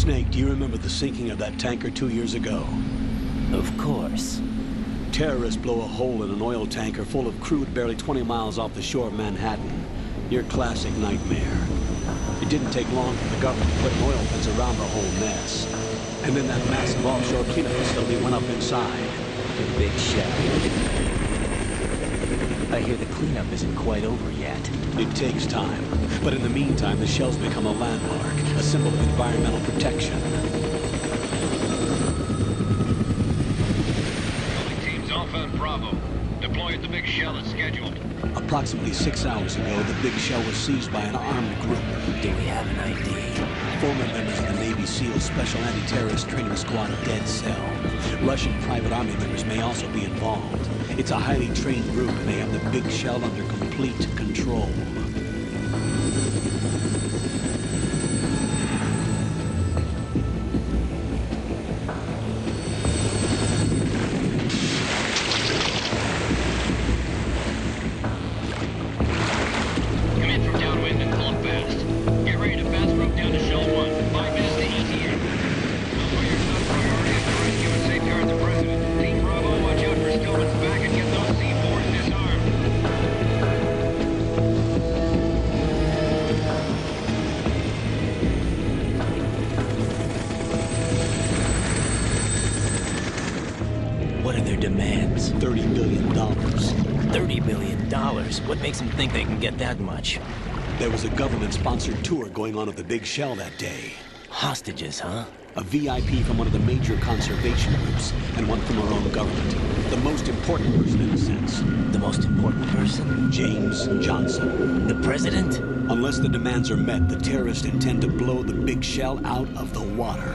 Snake, do you remember the sinking of that tanker 2 years ago? Of course. Terrorists blow a hole in an oil tanker full of crude barely 20 miles off the shore of Manhattan. Your classic nightmare. It didn't take long for the government to put an oil fence around the whole mess. And then that massive offshore cleanup facility went up inside. The big shell. I hear the cleanup isn't quite over yet. It takes time. But in the meantime, the shell's become a landmark, a symbol of environmental protection. Teams Alpha and Bravo. Deploy at the big shell as scheduled. Approximately 6 hours ago, the big shell was seized by an armed group. Do we have an ID? Former members of the Navy SEALs Special Anti-Terrorist Training Squad Dead Cell. Russian private army members may also be involved. It's a highly trained group, and they have the big shell under complete control. What are their demands? $30 billion. $30 billion? What makes them think they can get that much? There was a government-sponsored tour going on of the big shell that day. Hostages, huh? A VIP from one of the major conservation groups, and one from our own government. The most important person in a sense. The most important person? James Johnson. The president? Unless the demands are met, the terrorists intend to blow the big shell out of the water.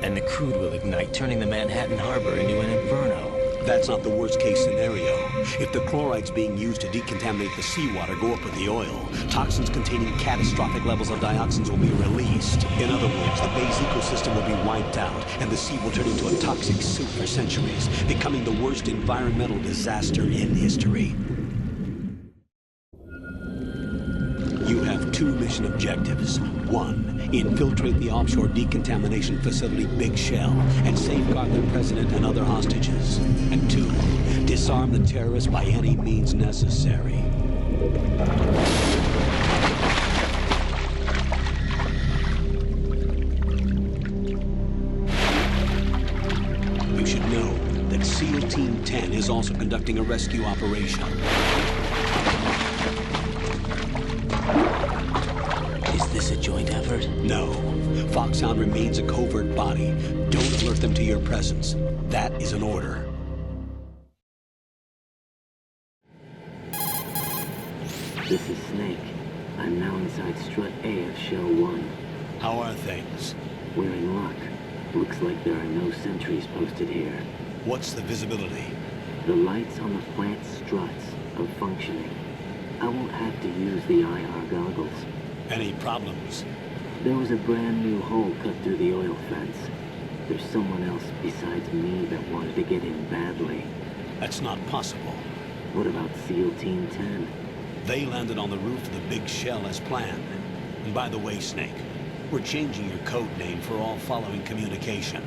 And the crude will ignite, turning the Manhattan Harbor into an inferno. That's not the worst-case scenario. If the chlorides being used to decontaminate the seawater go up with the oil, toxins containing catastrophic levels of dioxins will be released. In other words, the bay's ecosystem will be wiped out, and the sea will turn into a toxic soup for centuries, becoming the worst environmental disaster in history. You have two mission objectives. One, infiltrate the offshore decontamination facility Big Shell and safeguard the president and other hostages. And two, disarm the terrorists by any means necessary. You should know that SEAL Team 10 is also conducting a rescue operation. Is this a joint effort? No. Foxhound remains a covert body. Don't alert them to your presence. That is an order. This is Snake. I'm now inside Strut A of Shell 1. How are things? We're in luck. Looks like there are no sentries posted here. What's the visibility? The lights on the plant struts are functioning. I won't have to use the IR goggles. Any problems? There was a brand new hole cut through the oil fence. There's someone else besides me that wanted to get in badly. That's not possible. What about SEAL Team 10? They landed on the roof of the Big Shell as planned. And by the way, Snake, we're changing your code name for all following communication.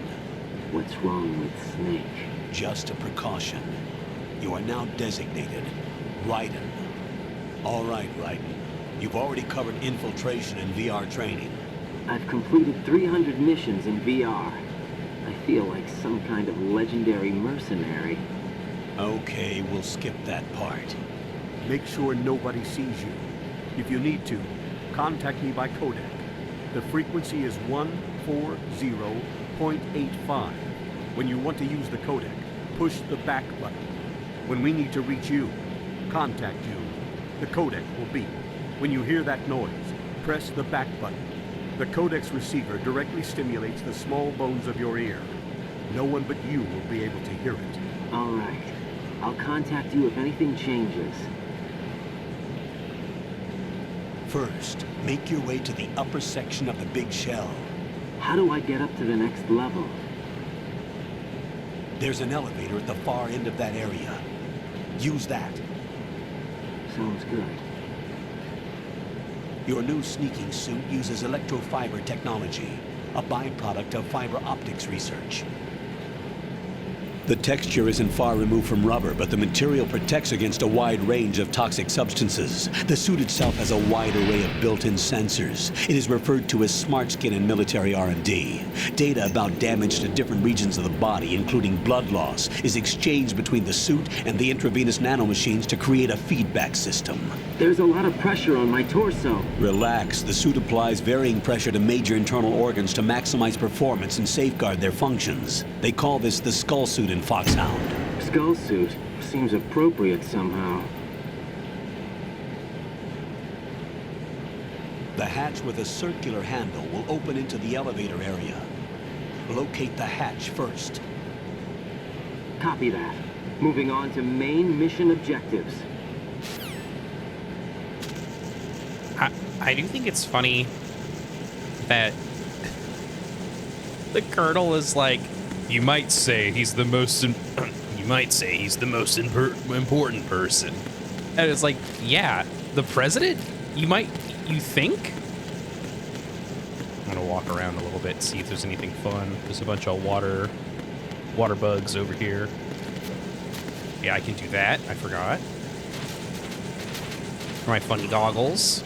What's wrong with Snake? Just a precaution. You are now designated Raiden. All right, Raiden. You've already covered infiltration and VR training. I've completed 300 missions in VR. I feel like some kind of legendary mercenary. Okay, we'll skip that part. Make sure nobody sees you. If you need to, contact me by codec. The frequency is 140.85. When you want to use the codec, push the back button. When we need to reach you, contact you. The codec will beep. When you hear that noise, press the back button. The codec's receiver directly stimulates the small bones of your ear. No one but you will be able to hear it. All right. I'll contact you if anything changes. First, make your way to the upper section of the Big Shell. How do I get up to the next level? There's an elevator at the far end of that area. Use that. Sounds good. Your new sneaking suit uses electrofiber technology. a byproduct of fiber optics research. The texture isn't far removed from rubber, but the material protects against a wide range of toxic substances. The suit itself has a wide array of built-in sensors. It is referred to as smart skin in military R&D. Data about damage to different regions of the body, including blood loss, is exchanged between the suit and the intravenous nanomachines to create a feedback system. There's a lot of pressure on my torso. Relax. The suit applies varying pressure to major internal organs to maximize performance and safeguard their functions. They call this the skull suit in Foxhound. Skull suit seems appropriate somehow. The hatch with a circular handle will open into the elevator area. Locate the hatch first. Copy that. Moving on to main mission objectives. I do think it's funny that the Colonel is like, you might say he's the most important person. And it's like, yeah, the president? You think? I'm gonna walk around a little bit, see if there's anything fun. There's a bunch of water bugs over here. Yeah, I can do that. I forgot. My funny goggles.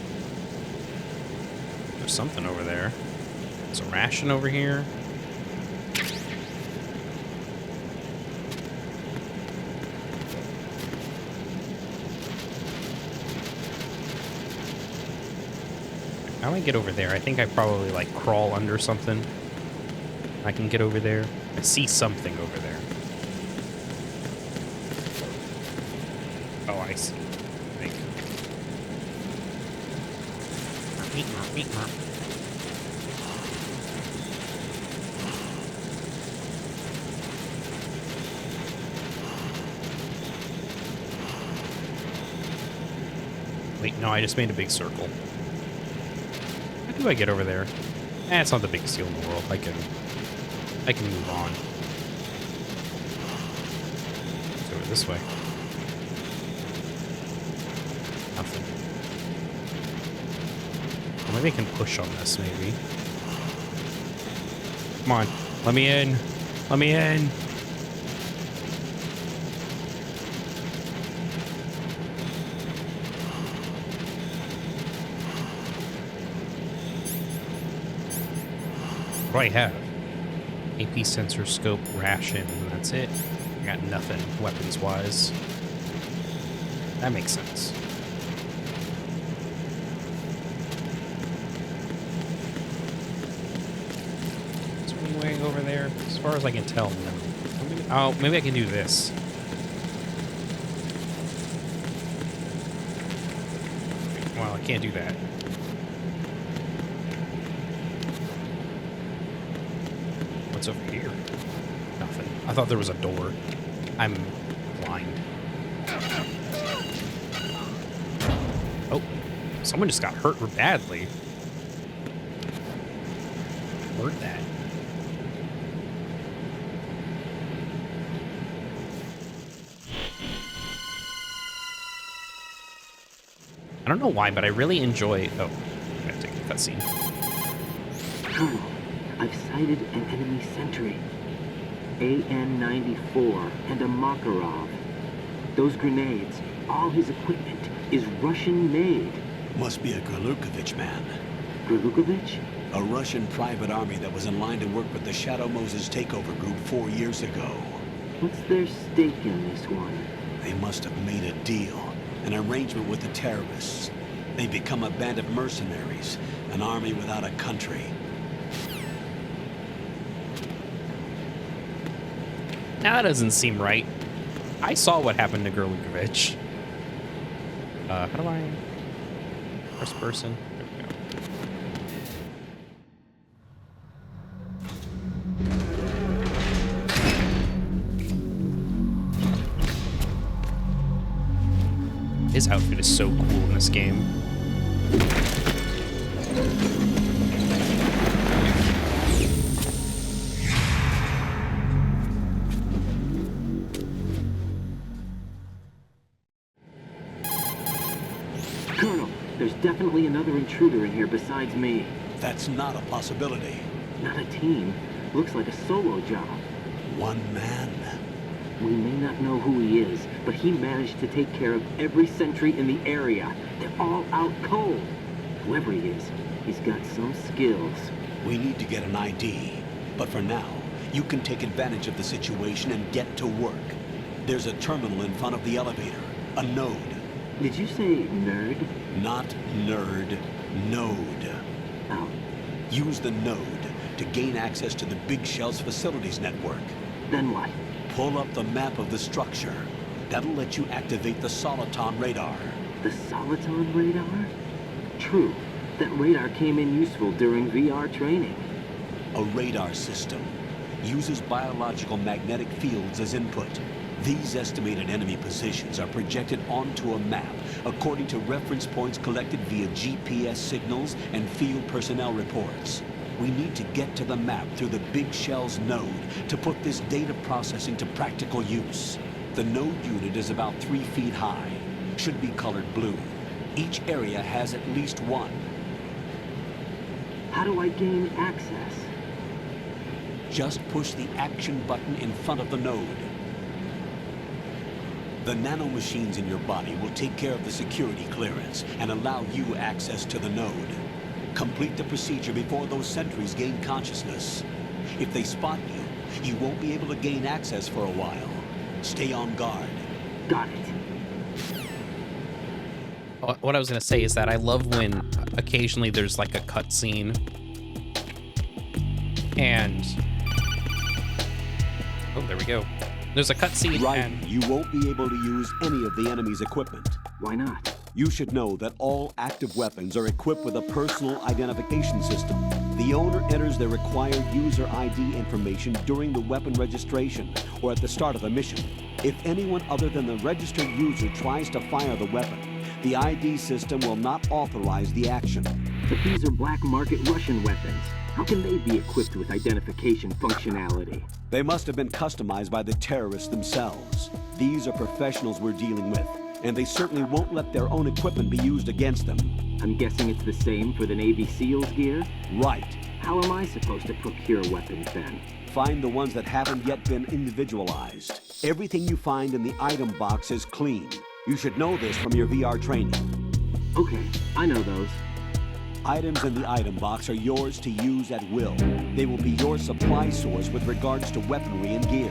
There's something over there. There's a ration over here. How do I get over there? I think I probably like crawl under something. I can get over there. I see something over there. Oh, I see. I think. Wait, no, I just made a big circle. How do I get over there? It's not the biggest deal in the world. I can move on. Let's go this way. Nothing. Well, maybe I can push on this, maybe. Come on. Let me in. Let me in. What do I have? AP sensor, scope, ration, and that's it. I got nothing weapons-wise. That makes sense. Is there any way over there? As far as I can tell, no. Oh, maybe I can do this. Well, I can't do that. What's over here? Nothing. I thought there was a door. I'm blind. Oh, someone just got hurt badly. Heard that. I don't know why, but I really enjoy... Oh, I have to take a cutscene. Colonel, I've sighted an enemy sentry. AN-94 and a Makarov. Those grenades, all his equipment, is Russian-made. Must be a Grlukovich man. Grlukovich? A Russian private army that was in line to work with the Shadow Moses takeover group 4 years ago. What's their stake in this one? They must have made a deal, an arrangement with the terrorists. They've become a band of mercenaries, an army without a country. Now that doesn't seem right. I saw what happened to Grlukovich. How do I... First person? There we go. His outfit is so cool in this game. Colonel, there's definitely another intruder in here besides me. That's not a possibility. Not a team. Looks like a solo job. One man. We may not know who he is, but he managed to take care of every sentry in the area. They're all out cold. Whoever he is, he's got some skills. We need to get an ID. But for now, you can take advantage of the situation and get to work. There's a terminal in front of the elevator. A node. Did you say nerd? Not nerd. Node. Oh, Use the node to gain access to the Big Shell's facilities network. then what? Pull up the map of the structure. That'll let you activate the Soliton radar. The Soliton radar? True. That radar came in useful during VR training. A radar system uses biological magnetic fields as input. These estimated enemy positions are projected onto a map according to reference points collected via GPS signals and field personnel reports. We need to get to the map through the Big Shell's node to put this data processing to practical use. The node unit is about 3 feet high. Should be colored blue. Each area has at least one. How do I gain access? Just push the action button in front of the node. The nanomachines in your body will take care of the security clearance and allow you access to the node. Complete the procedure before those sentries gain consciousness. If they spot you, you won't be able to gain access for a while. Stay on guard. Got it. What I was going to say is that I love when occasionally there's like a cutscene and... Oh, there we go. There's a cutscene Right, and... you won't be able to use any of the enemy's equipment. Why not? You should know that all active weapons are equipped with a personal identification system. The owner enters their required user ID information during the weapon registration or at the start of a mission. If anyone other than the registered user tries to fire the weapon, the ID system will not authorize the action. But these are black market Russian weapons. How can they be equipped with identification functionality? They must have been customized by the terrorists themselves. These are professionals we're dealing with, and they certainly won't let their own equipment be used against them. I'm guessing it's the same for the Navy SEALs gear? Right. How am I supposed to procure weapons then? Find the ones that haven't yet been individualized. Everything you find in the item box is clean. You should know this from your VR training. Okay, I know those. Items in the item box are yours to use at will. They will be your supply source with regards to weaponry and gear.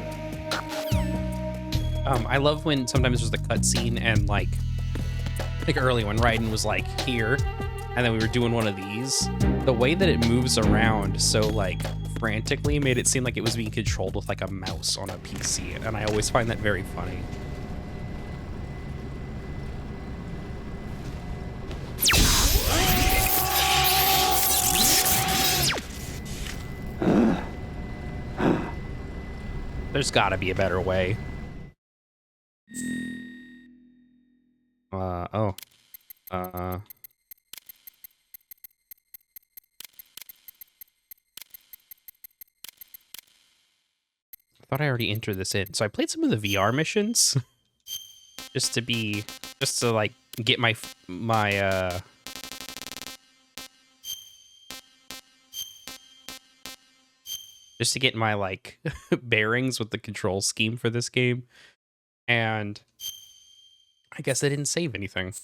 I love when sometimes there's the cutscene and like early when Raiden was like here, and then we were doing one of these. The way that it moves around so like frantically made it seem like it was being controlled with like a mouse on a PC, and I always find that very funny. There's gotta be a better way. I thought I already entered this in. So I played some of the VR missions just to like get my just to get my like bearings with the control scheme for this game. And I guess I didn't save anything.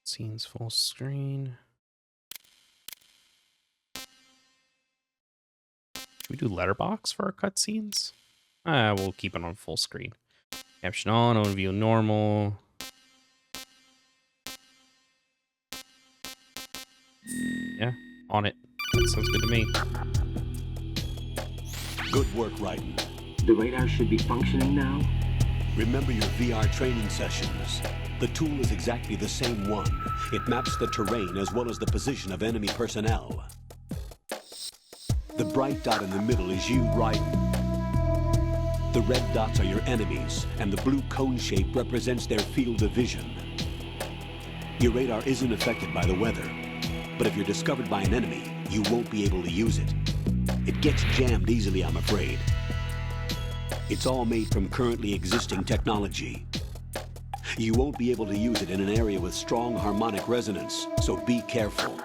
Scenes full screen. Should we do letterbox for our cutscenes? We'll keep it on full screen. Caption on, overview normal. Yeah, on it. That sounds good to me. Good work, Raiden. The radar should be functioning now? Remember your VR training sessions. The tool is exactly the same one. It maps the terrain as well as the position of enemy personnel. The bright dot in the middle is you, Raiden. The red dots are your enemies, and the blue cone shape represents their field of vision. Your radar isn't affected by the weather, but if you're discovered by an enemy, you won't be able to use it. It gets jammed easily, I'm afraid. It's all made from currently existing technology. You won't be able to use it in an area with strong harmonic resonance, so be careful.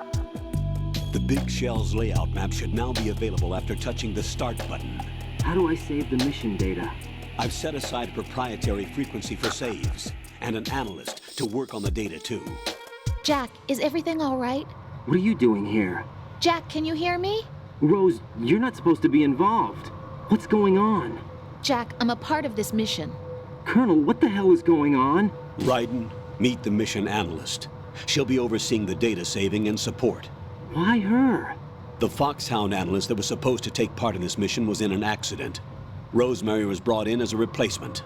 The Big Shell's layout map should now be available after touching the Start button. How do I save the mission data? I've set aside a proprietary frequency for saves, and an analyst to work on the data too. Jack, is everything all right? What are you doing here? Jack, can you hear me? Rose, you're not supposed to be involved. What's going on? Jack, I'm a part of this mission. Colonel, what the hell is going on? Raiden, meet the mission analyst. She'll be overseeing the data saving and support. Why her? The Foxhound analyst that was supposed to take part in this mission was in an accident. Rosemary was brought in as a replacement.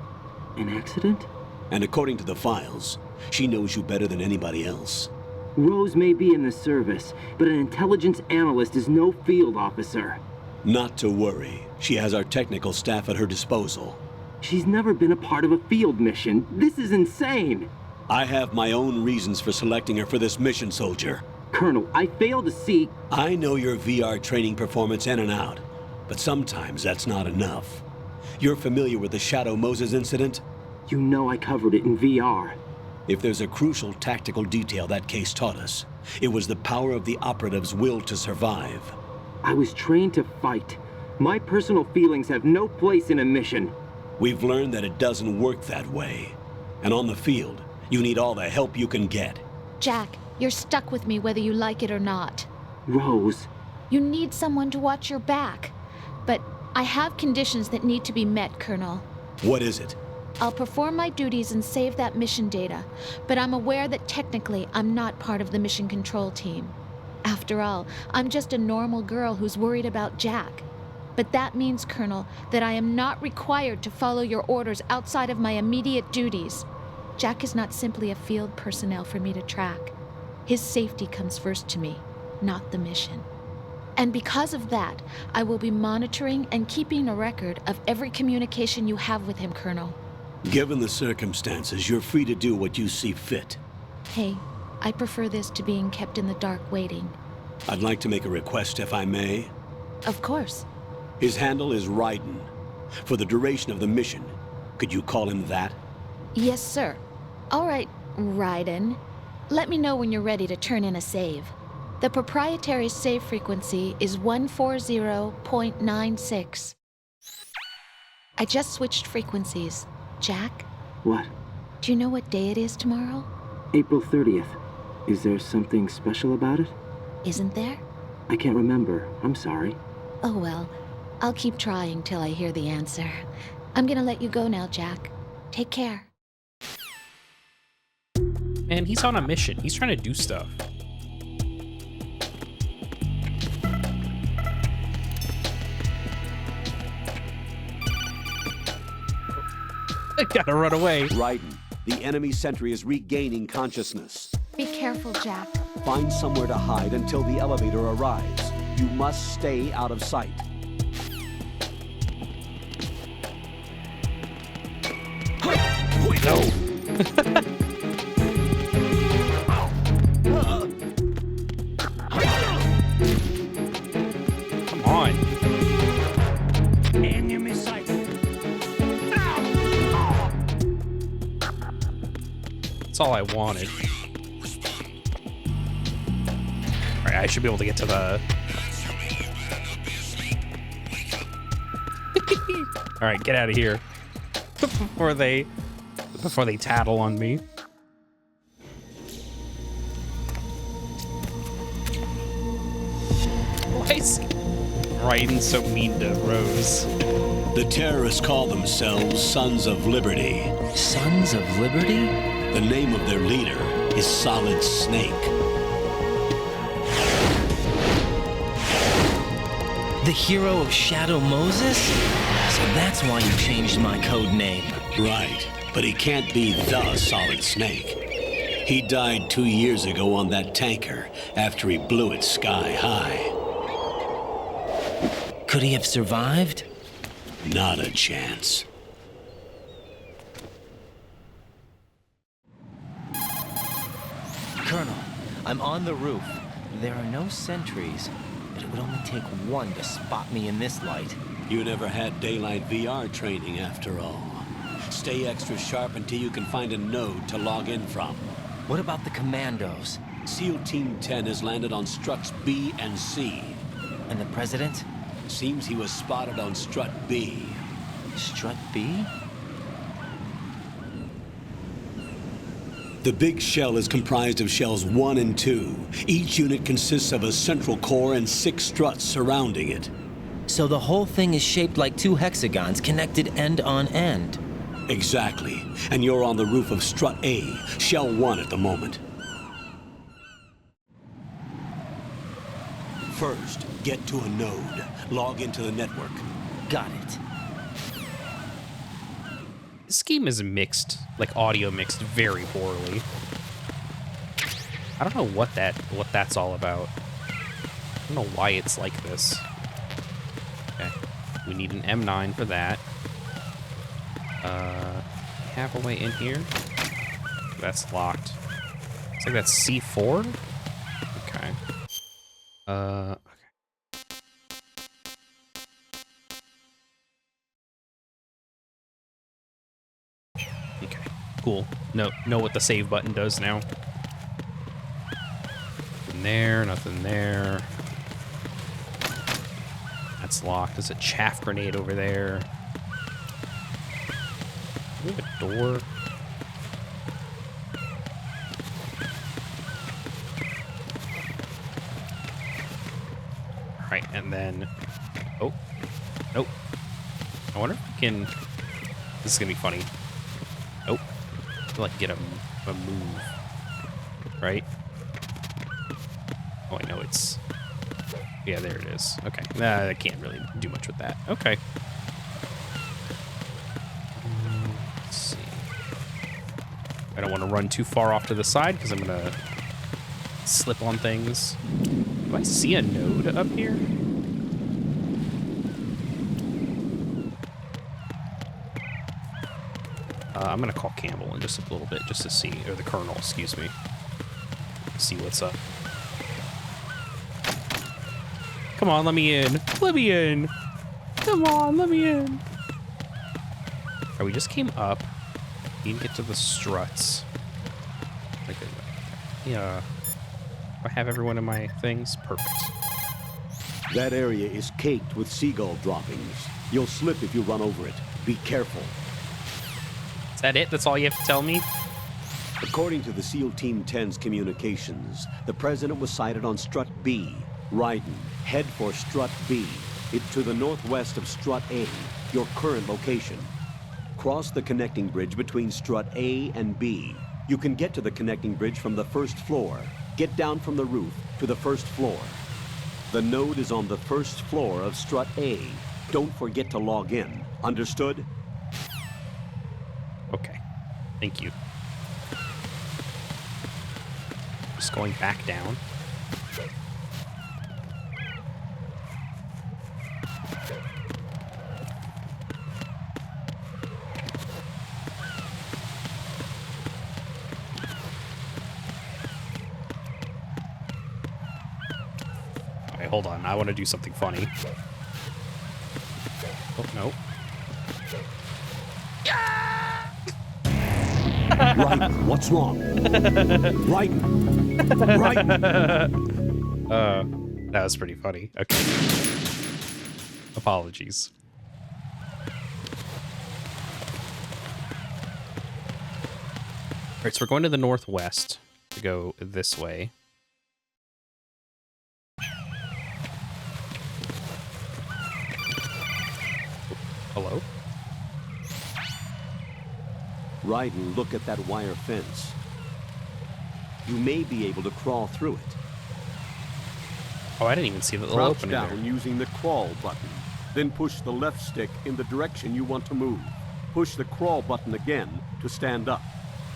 An accident? And according to the files, she knows you better than anybody else. Rose may be in the service, but an intelligence analyst is no field officer. Not to worry. She has our technical staff at her disposal. She's never been a part of a field mission. This is insane. I have my own reasons for selecting her for this mission, soldier. Colonel, I fail to see... I know your VR training performance in and out, but sometimes that's not enough. You're familiar with the Shadow Moses incident? You know I covered it in VR. If there's a crucial tactical detail that case taught us, it was the power of the operative's will to survive. I was trained to fight. My personal feelings have no place in a mission. We've learned that it doesn't work that way. And on the field, you need all the help you can get. Jack, you're stuck with me whether you like it or not. Rose. You need someone to watch your back. But I have conditions that need to be met, Colonel. What is it? I'll perform my duties and save that mission data, but I'm aware that technically I'm not part of the mission control team. After all, I'm just a normal girl who's worried about Jack. But that means, Colonel, that I am not required to follow your orders outside of my immediate duties. Jack is not simply a field personnel for me to track. His safety comes first to me, not the mission. And because of that, I will be monitoring and keeping a record of every communication you have with him, Colonel. Given the circumstances, you're free to do what you see fit. Hey, I prefer this to being kept in the dark waiting. I'd like to make a request, if I may. Of course. His handle is Raiden. For the duration of the mission, could you call him that? Yes, sir. All right, Raiden. Let me know when you're ready to turn in a save. The proprietary save frequency is 140.96. I just switched frequencies. Jack? What? Do you know what day it is tomorrow? April 30th. Is there something special about it? Isn't there? I can't remember. I'm sorry. Oh well, I'll keep trying till I hear the answer. I'm gonna let you go now, Jack. Take care. Man, he's on a mission. He's trying to do stuff. I gotta run away. Raiden, the enemy sentry is regaining consciousness. Be careful, Jack. Find somewhere to hide until the elevator arrives. You must stay out of sight. No. Come on. Enemy sight. That's all I wanted. Alright, I should be able to get to the... Alright, get out of here. Before they tattle on me. Why is Raiden so mean to Rose? The terrorists call themselves Sons of Liberty. Sons of Liberty? The name of their leader is Solid Snake. The hero of Shadow Moses? So that's why you changed my code name. Right, but he can't be the Solid Snake. He died 2 years ago on that tanker after he blew it sky high. Could he have survived? Not a chance. Colonel, I'm on the roof. There are no sentries, but it would only take one to spot me in this light. You never had daylight VR training after all. Stay extra sharp until you can find a node to log in from. What about the commandos? SEAL Team 10 has landed on struts B and C. And the president? Seems he was spotted on strut B. Strut B? The big shell is comprised of shells 1 and 2. Each unit consists of a central core and 6 struts surrounding it. So the whole thing is shaped like 2 hexagons connected end on end. Exactly. And you're on the roof of strut A, shell 1 at the moment. First, get to a node. Log into the network. Got it. This game is mixed, like audio mixed very poorly. I don't know what that's all about. I don't know why it's like this. Okay, we need an M9 for that. Have a way in here. That's locked. Looks like that's C4. Okay. Okay. Okay, cool. Know what the save button does now. Nothing there, nothing there. That's locked. There's a chaff grenade over there. Do we have a door? Alright, and then... Oh. Nope. I wonder if we can... This is gonna be funny. Nope. I feel like get a move. Right? Oh, I know it's... Yeah, there it is. Okay. Nah, I can't really do much with that. Okay. Let's see. I don't want to run too far off to the side because I'm going to slip on things. Do I see a node up here? I'm going to call Campbell in just a little bit just to see, or the Colonel, excuse me. See what's up. Come on, let me in. Let me in. Come on, let me in. Alright, we just came up. Need to get to the struts. Like, yeah. I have everyone in my things. Perfect. That area is caked with seagull droppings. You'll slip if you run over it. Be careful. Is that it? That's all you have to tell me? According to the SEAL Team 10's communications, the president was sighted on strut B. Raiden, head for strut B. It's to the northwest of strut A, your current location. Cross the connecting bridge between strut A and B. You can get to the connecting bridge from the first floor. Get down from the roof to the first floor. The node is on the first floor of strut A. Don't forget to log in. Understood? Okay. Thank you. Just going back down. Okay, hold on. I want to do something funny. Oh, no. Raiden, what's wrong? Raiden! Raiden! That was pretty funny. Okay. Apologies. Alright, so we're going to the northwest to go this way. Hello? Raiden, look at that wire fence. You may be able to crawl through it. Oh, I didn't even see the little Crouch opening down there. using the crawl button. Then push the left stick in the direction you want to move. Push the crawl button again to stand up.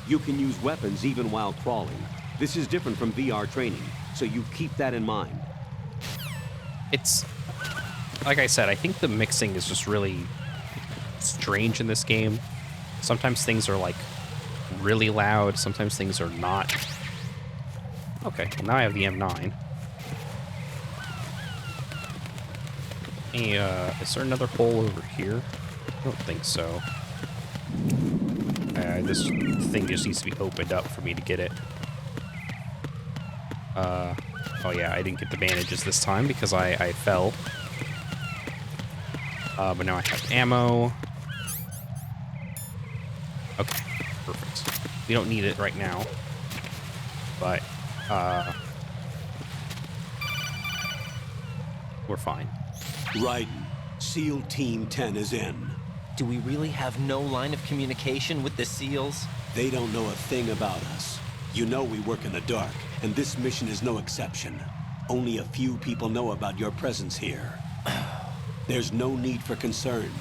You can use weapons even while crawling. This is different from VR training, so you keep that in mind. It's, like I said, I think the mixing is just really strange in this game. Sometimes things are like really loud, sometimes things are not. Okay, well now I have the M9. Hey, is there another hole over here? I don't think so. This thing just needs to be opened up for me to get it. Oh yeah, I didn't get the bandages this time because I fell. But now I have ammo. Okay, perfect. We don't need it right now. But, we're fine. Raiden, SEAL Team 10 is in. Do we really have no line of communication with the SEALs? They don't know a thing about us. You know we work in the dark, and this mission is no exception. Only a few people know about your presence here. There's no need for concern.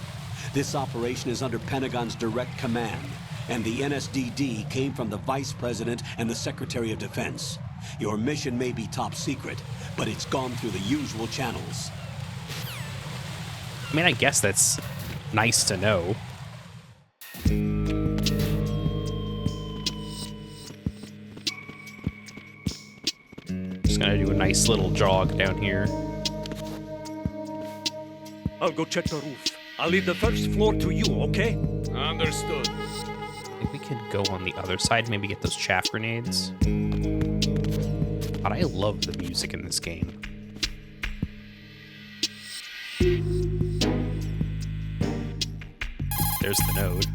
This operation is under Pentagon's direct command, and the NSDD came from the Vice President and the Secretary of Defense. Your mission may be top secret, but it's gone through the usual channels. I mean, I guess that's nice to know. Just gonna do a nice little jog down here. I'll go check the roof. I'll leave the first floor to you, okay? Understood. I think we could go on the other side, maybe get those chaff grenades. God, I love the music in this game. There's the node.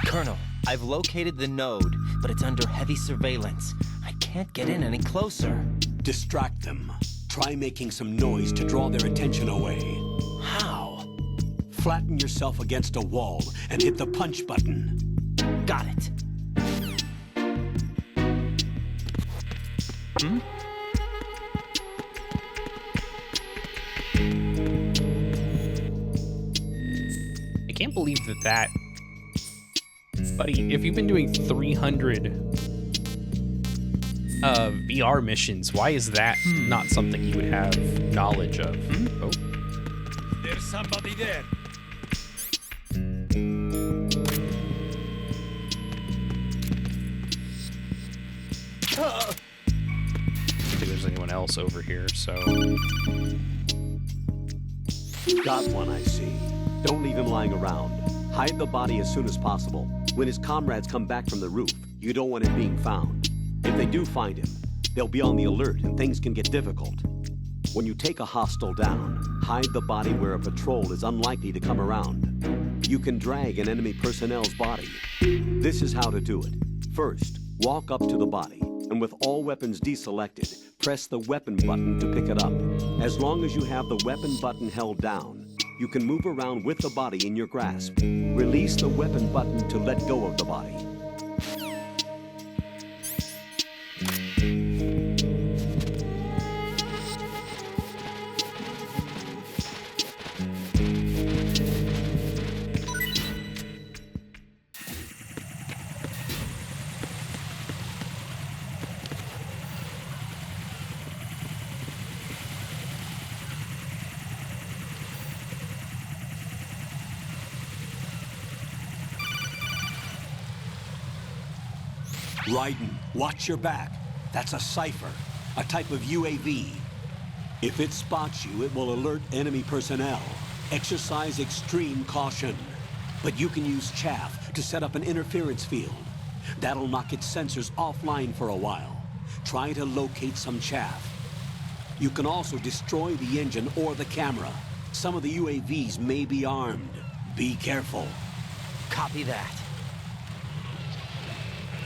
Colonel, I've located the node, but it's under heavy surveillance. I can't get in any closer. Distract them. Try making some noise to draw their attention away. How? Flatten yourself against a wall and hit the punch button. Got it. I can't believe that... Buddy, if you've been doing 300 VR missions, why is that not something you would have knowledge of? Oh. There's somebody there. I don't think there's anyone else over here, so... Got one, I see. Don't leave him lying around. Hide the body as soon as possible. When his comrades come back from the roof, you don't want him being found. If they do find him, they'll be on the alert and things can get difficult. When you take a hostile down, hide the body where a patrol is unlikely to come around. You can drag an enemy personnel's body. This is how to do it. First, walk up to the body, and with all weapons deselected, press the weapon button to pick it up. As long as you have the weapon button held down, you can move around with the body in your grasp. Release the weapon button to let go of the body. Raiden, watch your back. That's a cipher, a type of UAV. If it spots you, it will alert enemy personnel. Exercise extreme caution. But you can use chaff to set up an interference field. That'll knock its sensors offline for a while. Try to locate some chaff. You can also destroy the engine or the camera. Some of the UAVs may be armed. Be careful. Copy that.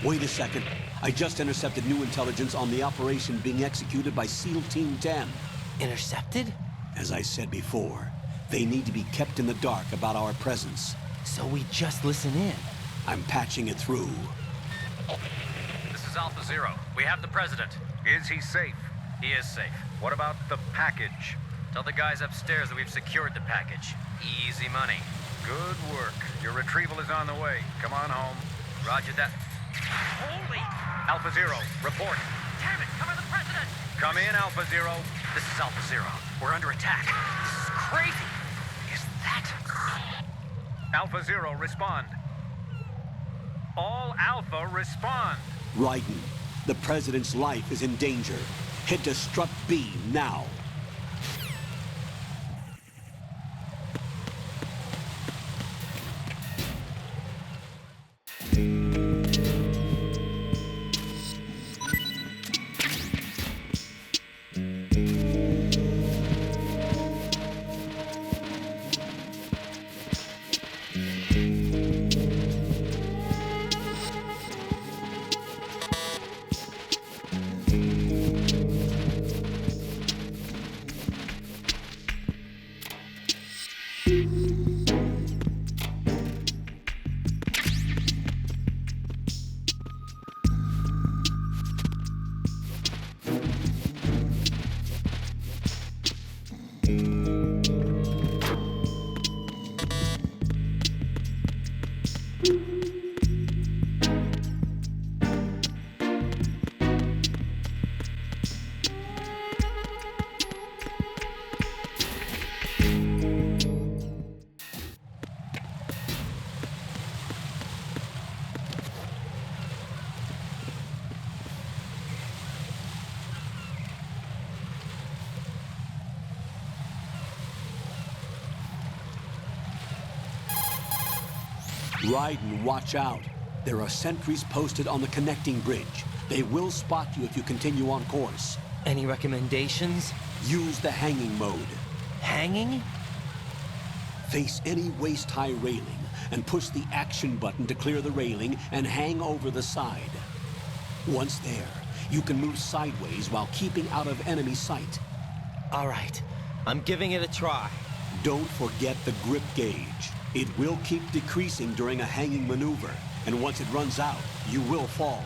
Wait a second. I just intercepted new intelligence on the operation being executed by SEAL Team 10. Intercepted? As I said before, they need to be kept in the dark about our presence. So we just listen in. I'm patching it through. This is Alpha Zero. We have the president. Is he safe? He is safe. What about the package? Tell the guys upstairs that we've secured the package. Easy money. Good work. Your retrieval is on the way. Come on home. Roger that. Holy! Alpha Zero, report. Damn it, cover the president! Come in, Alpha Zero. This is Alpha Zero. We're under attack. This is crazy. Is that... Alpha Zero, respond. All Alpha, respond. Raiden, the President's life is in danger. Head to Strut B now. Raiden, watch out. There are sentries posted on the connecting bridge. They will spot you if you continue on course. Any recommendations? Use the hanging mode. Hanging? Face any waist-high railing and push the action button to clear the railing and hang over the side. Once there, you can move sideways while keeping out of enemy sight. All right, I'm giving it a try. Don't forget the grip gauge. It will keep decreasing during a hanging maneuver, and once it runs out, you will fall.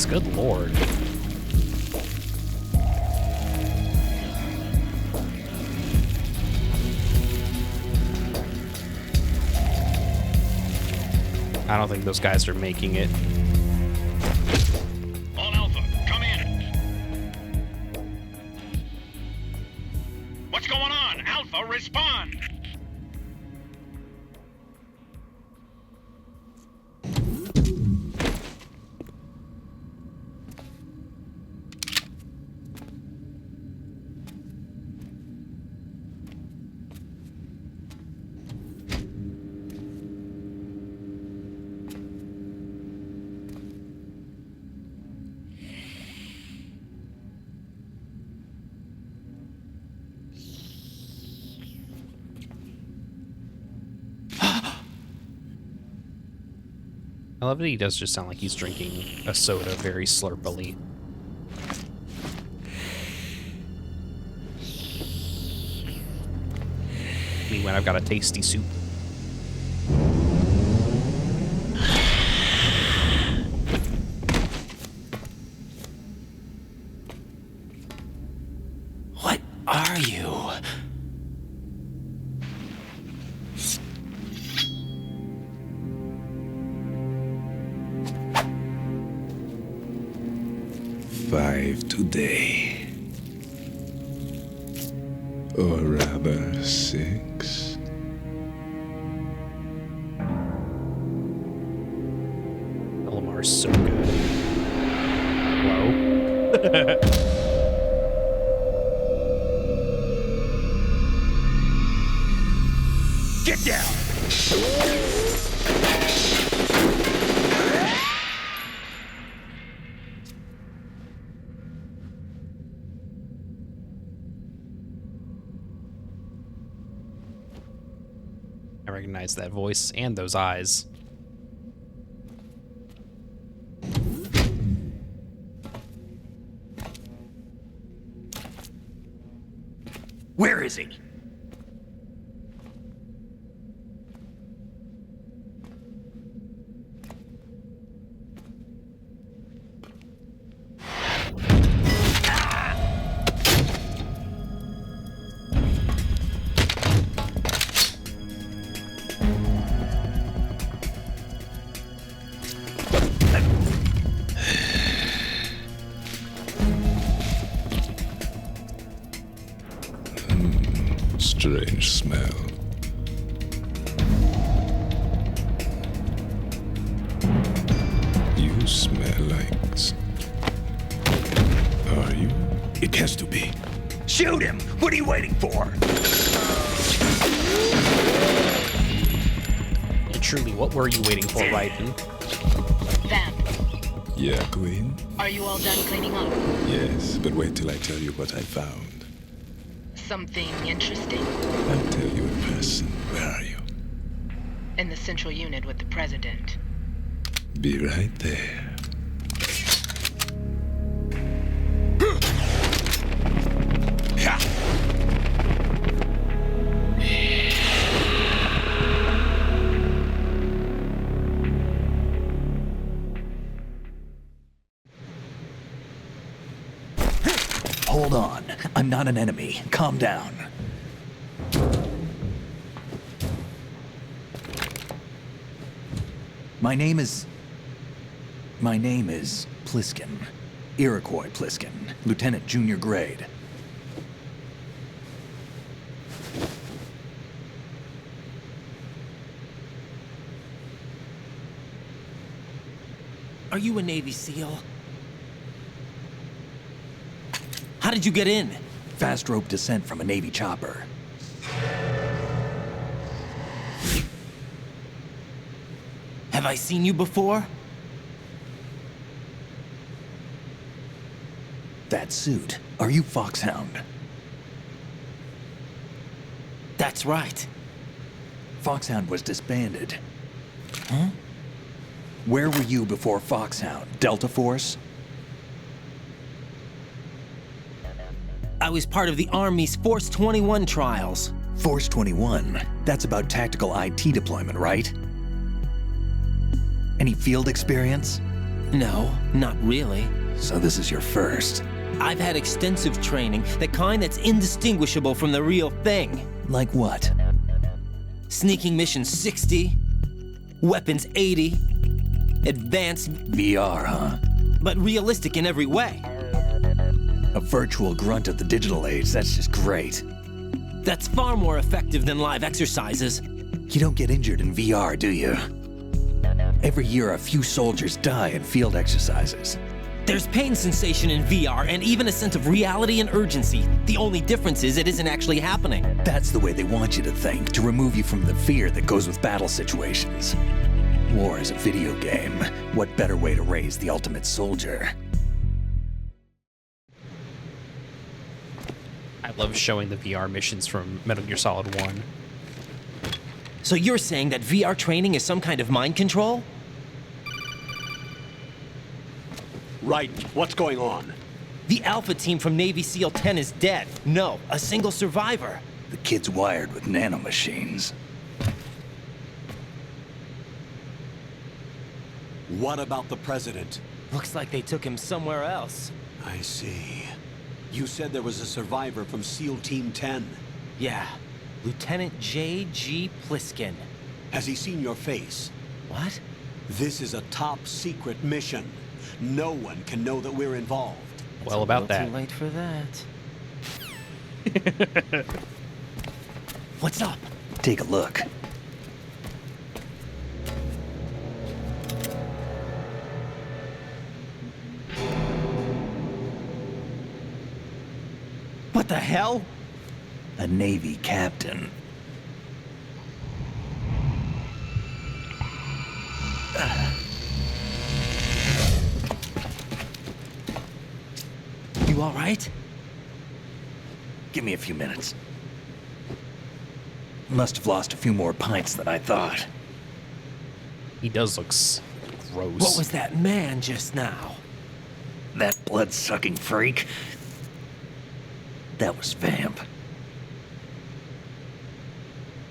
Good lord. I don't think those guys are making it. All Alpha, come in. What's going on? Alpha, respond. I love that he does just sound like he's drinking a soda very slurpily. Me when I've got a tasty soup. What are you? Five today. Or rather 6. are so good. Whoa. Get down! I recognize that voice and those eyes. Where is he? Strange smell. You smell like... Are you? It has to be. Shoot him! What are you waiting for? And truly, what were you waiting for, Raiden? Vamp, Yeah, Queen? are you all done cleaning up? Yes, but wait till I tell you what I found. Something interesting? I'll tell you in person. Where are you? In the central unit with the president. Be right there. Hold on. I'm not an enemy. Calm down. My name is Pliskin. Iroquois Pliskin. Lieutenant Junior Grade. Are you a Navy SEAL? How did you get in? Fast rope descent from a Navy chopper. Have I seen you before? That suit. Are you Foxhound? That's right. Foxhound was disbanded. Huh? Where were you before Foxhound? Delta Force? I was part of the Army's Force 21 trials. Force 21? That's about tactical IT deployment, right? Any field experience? No, not really. So this is your first. I've had extensive training, the kind that's indistinguishable from the real thing. Like what? Sneaking mission 60, weapons 80, advanced... VR, huh? But realistic in every way. A virtual grunt of the digital age, that's just great. That's far more effective than live exercises. You don't get injured in VR, do you? Every year, a few soldiers die in field exercises. There's pain sensation in VR and even a sense of reality and urgency. The only difference is it isn't actually happening. That's the way they want you to think, to remove you from the fear that goes with battle situations. War is a video game. What better way to raise the ultimate soldier? I love showing the VR missions from Metal Gear Solid 1. So you're saying that VR training is some kind of mind control? Right. What's going on? The Alpha team from Navy SEAL 10 is dead. No, a single survivor. The kid's wired with nanomachines. What about the president? Looks like they took him somewhere else. I see. You said there was a survivor from SEAL Team 10. Yeah, Lieutenant J.G. Pliskin. Has he seen your face? What? This is a top secret mission. No one can know that we're involved. Well, about that. Too late for that. What's up? Take a look. the hell? A Navy captain. You all right? Give me a few minutes. Must have lost a few more pints than I thought. He does look gross. What was that man just now? That blood-sucking freak. That was Vamp.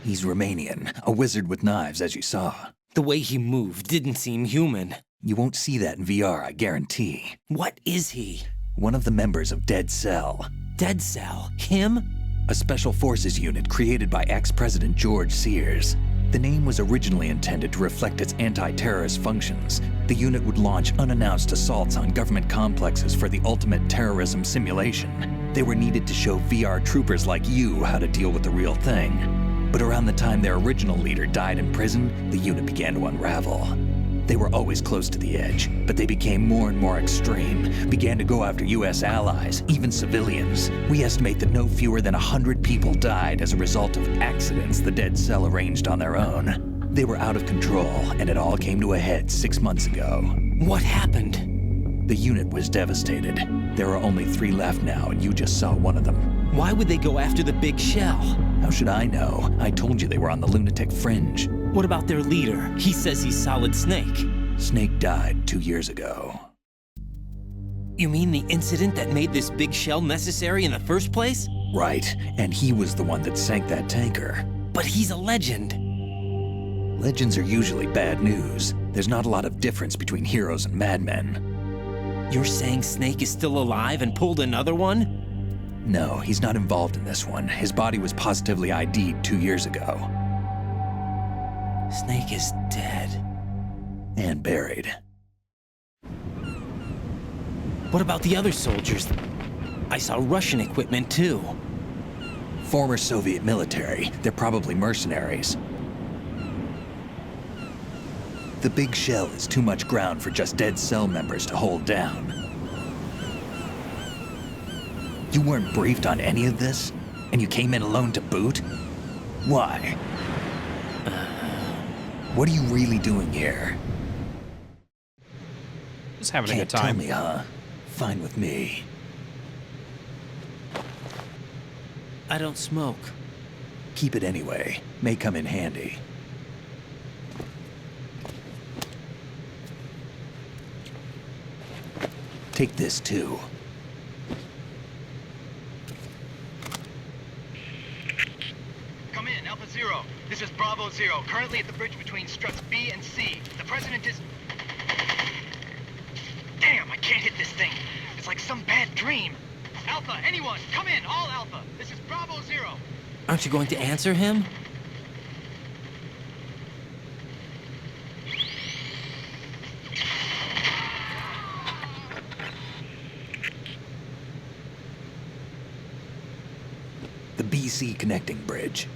He's Romanian, a wizard with knives, as you saw. The way he moved didn't seem human. You won't see that in VR, I guarantee. What is he? One of the members of Dead Cell. Dead Cell? Him? A special forces unit created by ex-President George Sears. The name was originally intended to reflect its anti-terrorist functions. The unit would launch unannounced assaults on government complexes for the ultimate terrorism simulation. They were needed to show VR troopers like you how to deal with the real thing. But around the time their original leader died in prison, the unit began to unravel. They were always close to the edge, but they became more and more extreme, began to go after US allies, even civilians. We estimate that no fewer than 100 people died as a result of accidents the Dead Cell arranged on their own. They were out of control, and it all came to a head 6 months ago. What happened? The unit was devastated. There are only 3 left now, and you just saw one of them. Why would they go after the big shell? How should I know? I told you they were on the lunatic fringe. What about their leader? He says he's Solid Snake. Snake died 2 years ago. You mean the incident that made this big shell necessary in the first place? Right, and he was the one that sank that tanker. But he's a legend. Legends are usually bad news. There's not a lot of difference between heroes and madmen. You're saying Snake is still alive and pulled another one? No, he's not involved in this one. His body was positively ID'd 2 years ago. Snake is dead. And buried. What about the other soldiers? I saw Russian equipment too. Former Soviet military. They're probably mercenaries. The big shell is too much ground for just Dead Cell members to hold down. You weren't briefed on any of this? And you came in alone to boot? Why? What are you really doing here? Just having a Can't good time. tell me, huh? Fine with me. I don't smoke. Keep it anyway. May come in handy. Take this too. Come in, Alpha Zero. This is Bravo Zero, currently at the bridge between struts B and C. The President is... Damn, I can't hit this thing. It's like some bad dream. Alpha, anyone, come in, all Alpha. This is Bravo Zero. Aren't you going to answer him? The BC connecting bridge.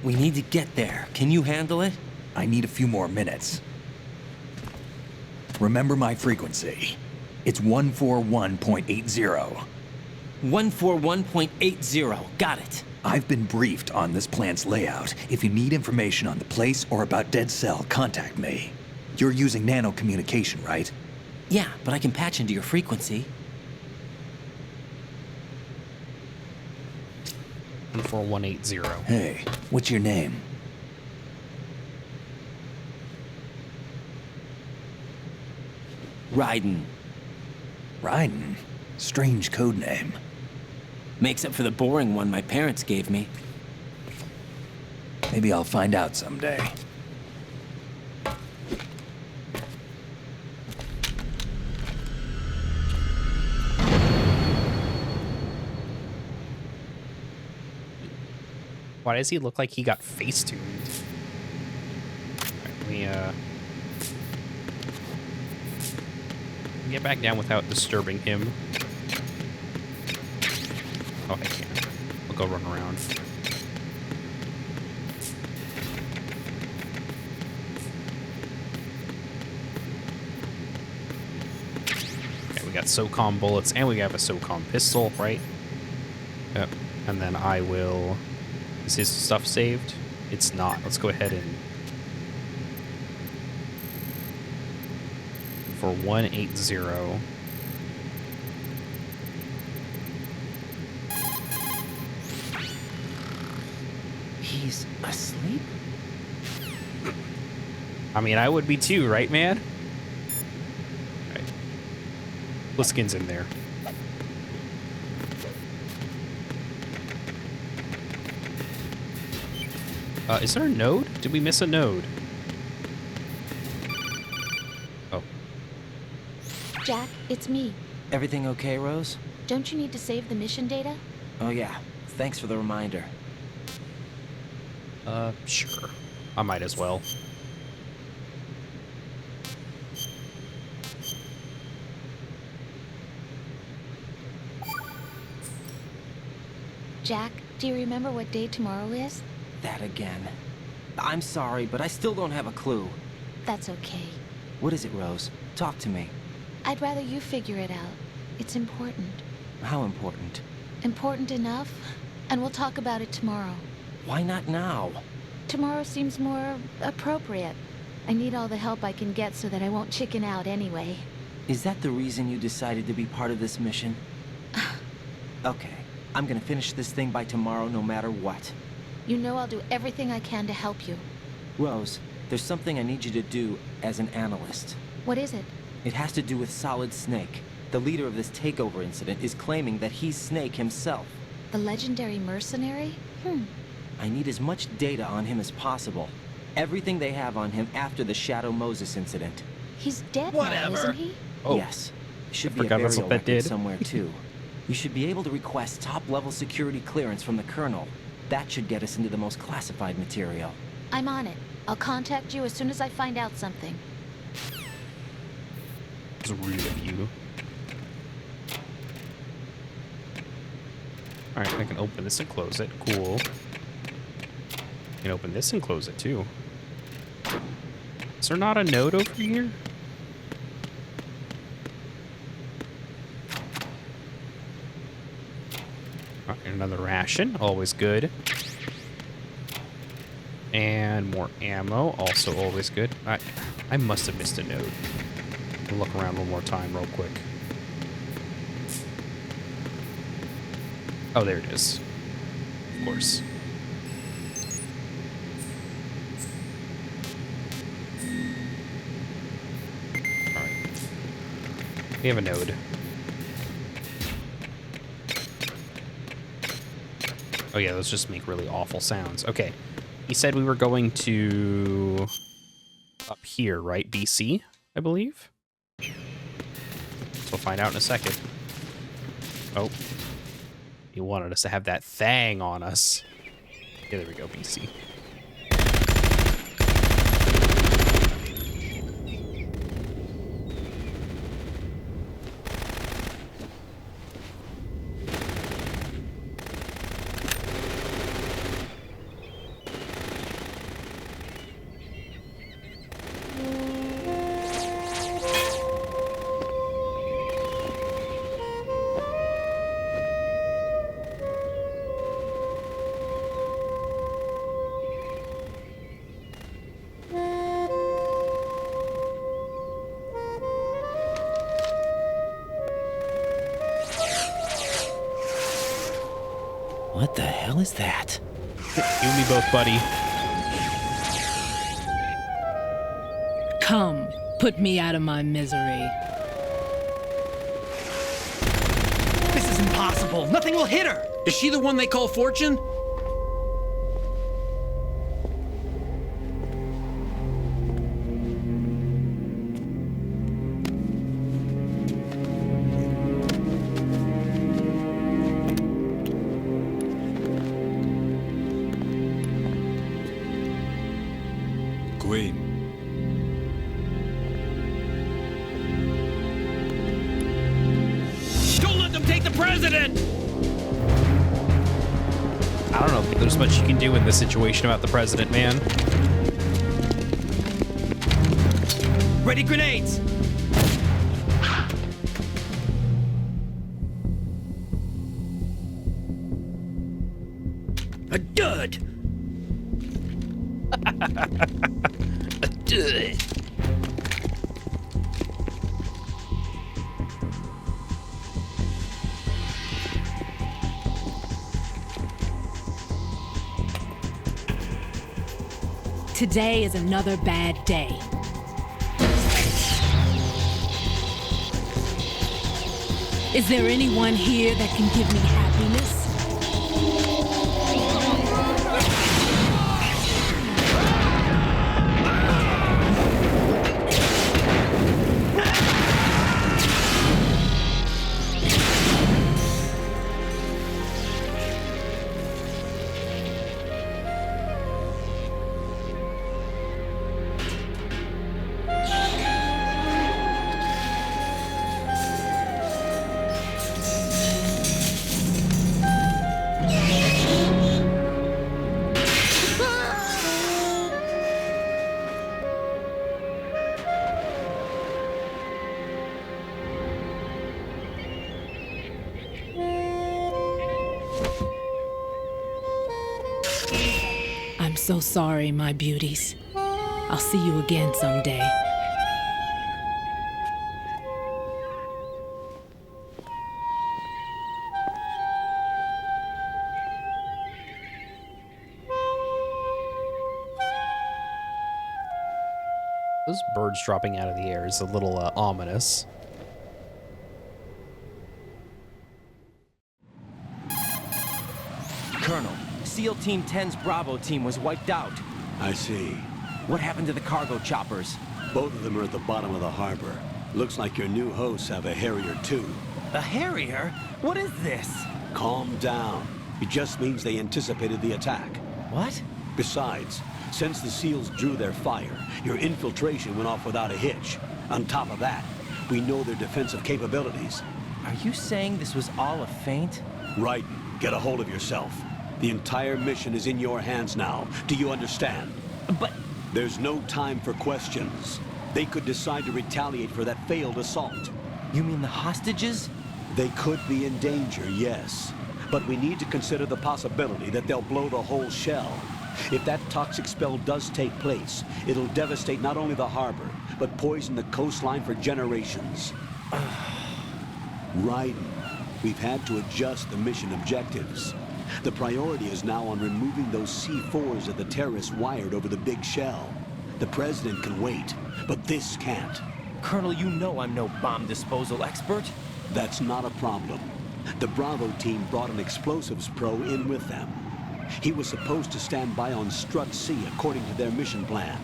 We need to get there. Can you handle it? I need a few more minutes. Remember my frequency. It's 141.80. 141.80. Got it. I've been briefed on this plant's layout. If you need information on the place or about Dead Cell, contact me. You're using nano communication, right? Yeah, but I can patch into your frequency. 14180. Hey, what's your name? Raiden. Raiden? Strange code name. Makes up for the boring one my parents gave me. Maybe I'll find out someday. Why does he look like he got face-tuned? Alright, let me get back down without disturbing him. Oh, I can't. I'll go run around. Okay, we got SOCOM bullets, and we have a SOCOM pistol, right? Yep. And then I will... Is his stuff saved? It's not. Let's go ahead and... For 180... He's asleep? I mean, I would be too, right, man? Right. Pliskin's in there. Is there a node? Did we miss a node? Oh. Jack, it's me. Everything okay, Rose? Don't you need to save the mission data? Oh yeah, thanks for the reminder. Sure. I might as well. Jack, do you remember what day tomorrow is? That again. I'm sorry, but I still don't have a clue. That's okay. What is it, Rose? Talk to me. I'd rather you figure it out. It's important. How important? Important enough, and we'll talk about it tomorrow. Why not now? Tomorrow seems more appropriate. I need all the help I can get so that I won't chicken out anyway. Is that the reason you decided to be part of this mission? Okay, I'm gonna finish this thing by tomorrow no matter what. You know I'll do everything I can to help you. Rose, there's something I need you to do as an analyst. What is it? It has to do with Solid Snake. The leader of this takeover incident is claiming that he's Snake himself. The legendary mercenary? I need as much data on him as possible. Everything they have on him after the Shadow Moses incident. He's dead now, isn't he? Oh. Yes. Should I be a forgot that's burial what that record did. somewhere too. You should be able to request top-level security clearance from the Colonel. That should get us into the most classified material. I'm on it. I'll contact you as soon as I find out something. It's rude of you. Alright, I can open this and close it. Cool. I can open this and close it too. Is there not a node over here? Alright, another ration. Always good. And more ammo. Also always good. I must have missed a node. I'll look around one more time real quick. Oh, there it is. Of course. Alright. We have a node. Oh yeah, those just make really awful sounds. Okay. He said we were going to... up here, right? BC, I believe? So we'll find out in a second. Oh. He wanted us to have that thing on us. Yeah, there we go, BC. What the hell is that? You and me both, buddy. Come, put me out of my misery. This is impossible. Nothing will hit her. Is she the one they call Fortune? Queen. Don't let them take the president! I don't know if there's much you can do in this situation about the president, man. Ready grenades! A dud! A dud! Today is another bad day. Is there anyone here that can give me happiness? I'm so sorry, my beauties. I'll see you again someday. Those birds dropping out of the air is a little ominous. Colonel, SEAL Team 10's Bravo team was wiped out. I see. What happened to the cargo choppers? Both of them are at the bottom of the harbor. Looks like your new hosts have a Harrier too. A Harrier? What is this? Calm down. It just means they anticipated the attack. What? Besides, since the SEALs drew their fire, your infiltration went off without a hitch. On top of that, we know their defensive capabilities. Are you saying this was all a feint? Raiden, get a hold of yourself. The entire mission is in your hands now. Do you understand? But... There's no time for questions. They could decide to retaliate for that failed assault. You mean the hostages? They could be in danger, yes. But we need to consider the possibility that they'll blow the whole shell. If that toxic spell does take place, it'll devastate not only the harbor, but poison the coastline for generations. Raiden, we've had to adjust the mission objectives. The priority is now on removing those C4s that the terrorists wired over the big shell. The President can wait, but this can't. Colonel, you know I'm no bomb disposal expert. That's not a problem. The Bravo team brought an explosives pro in with them. He was supposed to stand by on Strut C according to their mission plan.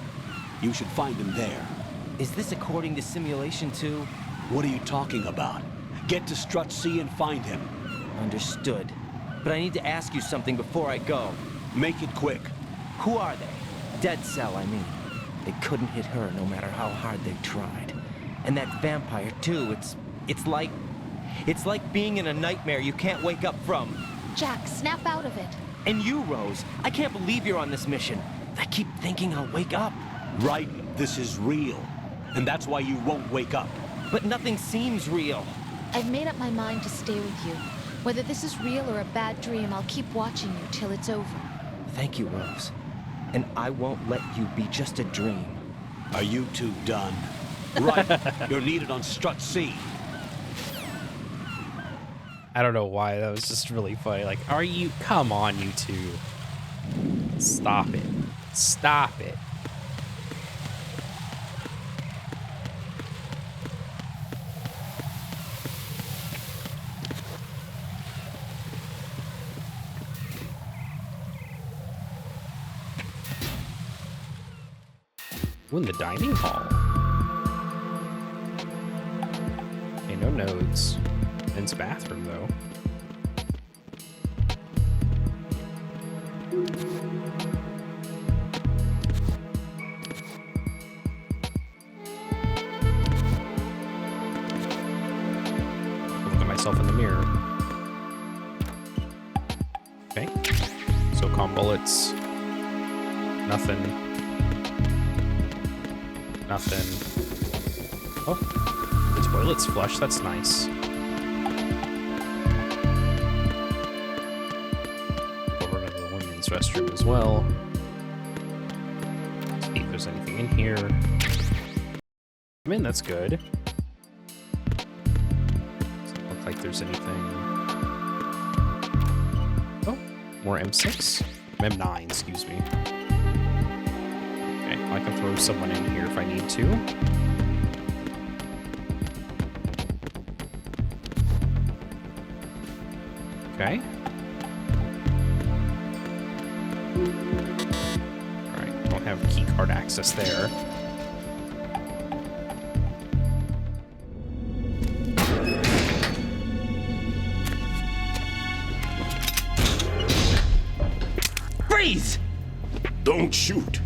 You should find him there. Is this according to Simulation 2? What are you talking about? Get to Strut C and find him. Understood. But I need to ask you something before I go. Make it quick. Who are they? Dead Cell, I mean. They couldn't hit her no matter how hard they tried. And that vampire, too, it's like being in a nightmare you can't wake up from. Jack, snap out of it. And you, Rose, I can't believe you're on this mission. I keep thinking I'll wake up. Raiden, this is real. And that's why you won't wake up. But nothing seems real. I've made up my mind to stay with you. Whether this is real or a bad dream, I'll keep watching you till it's over. Thank you, Rose. And I won't let you be just a dream. Are you two done? Right. You're needed on Strut C. I don't know why, that was just really funny. Like, are you... Come on, you two. Stop it. Stop it. Ooh, in the dining hall. Okay, no notes. Men's bathroom, though. Look at myself in the mirror. Okay. SOCOM bullets. Nothing. Nothing. Oh, the toilet's flush. That's nice. Over to the women's restroom as well. See if there's anything in here. I mean, that's good. Doesn't look like there's anything. Oh, more M6? M9, excuse me. Okay, I can throw someone in here if I need to. Okay. Alright, don't have keycard access there. Freeze! Don't shoot.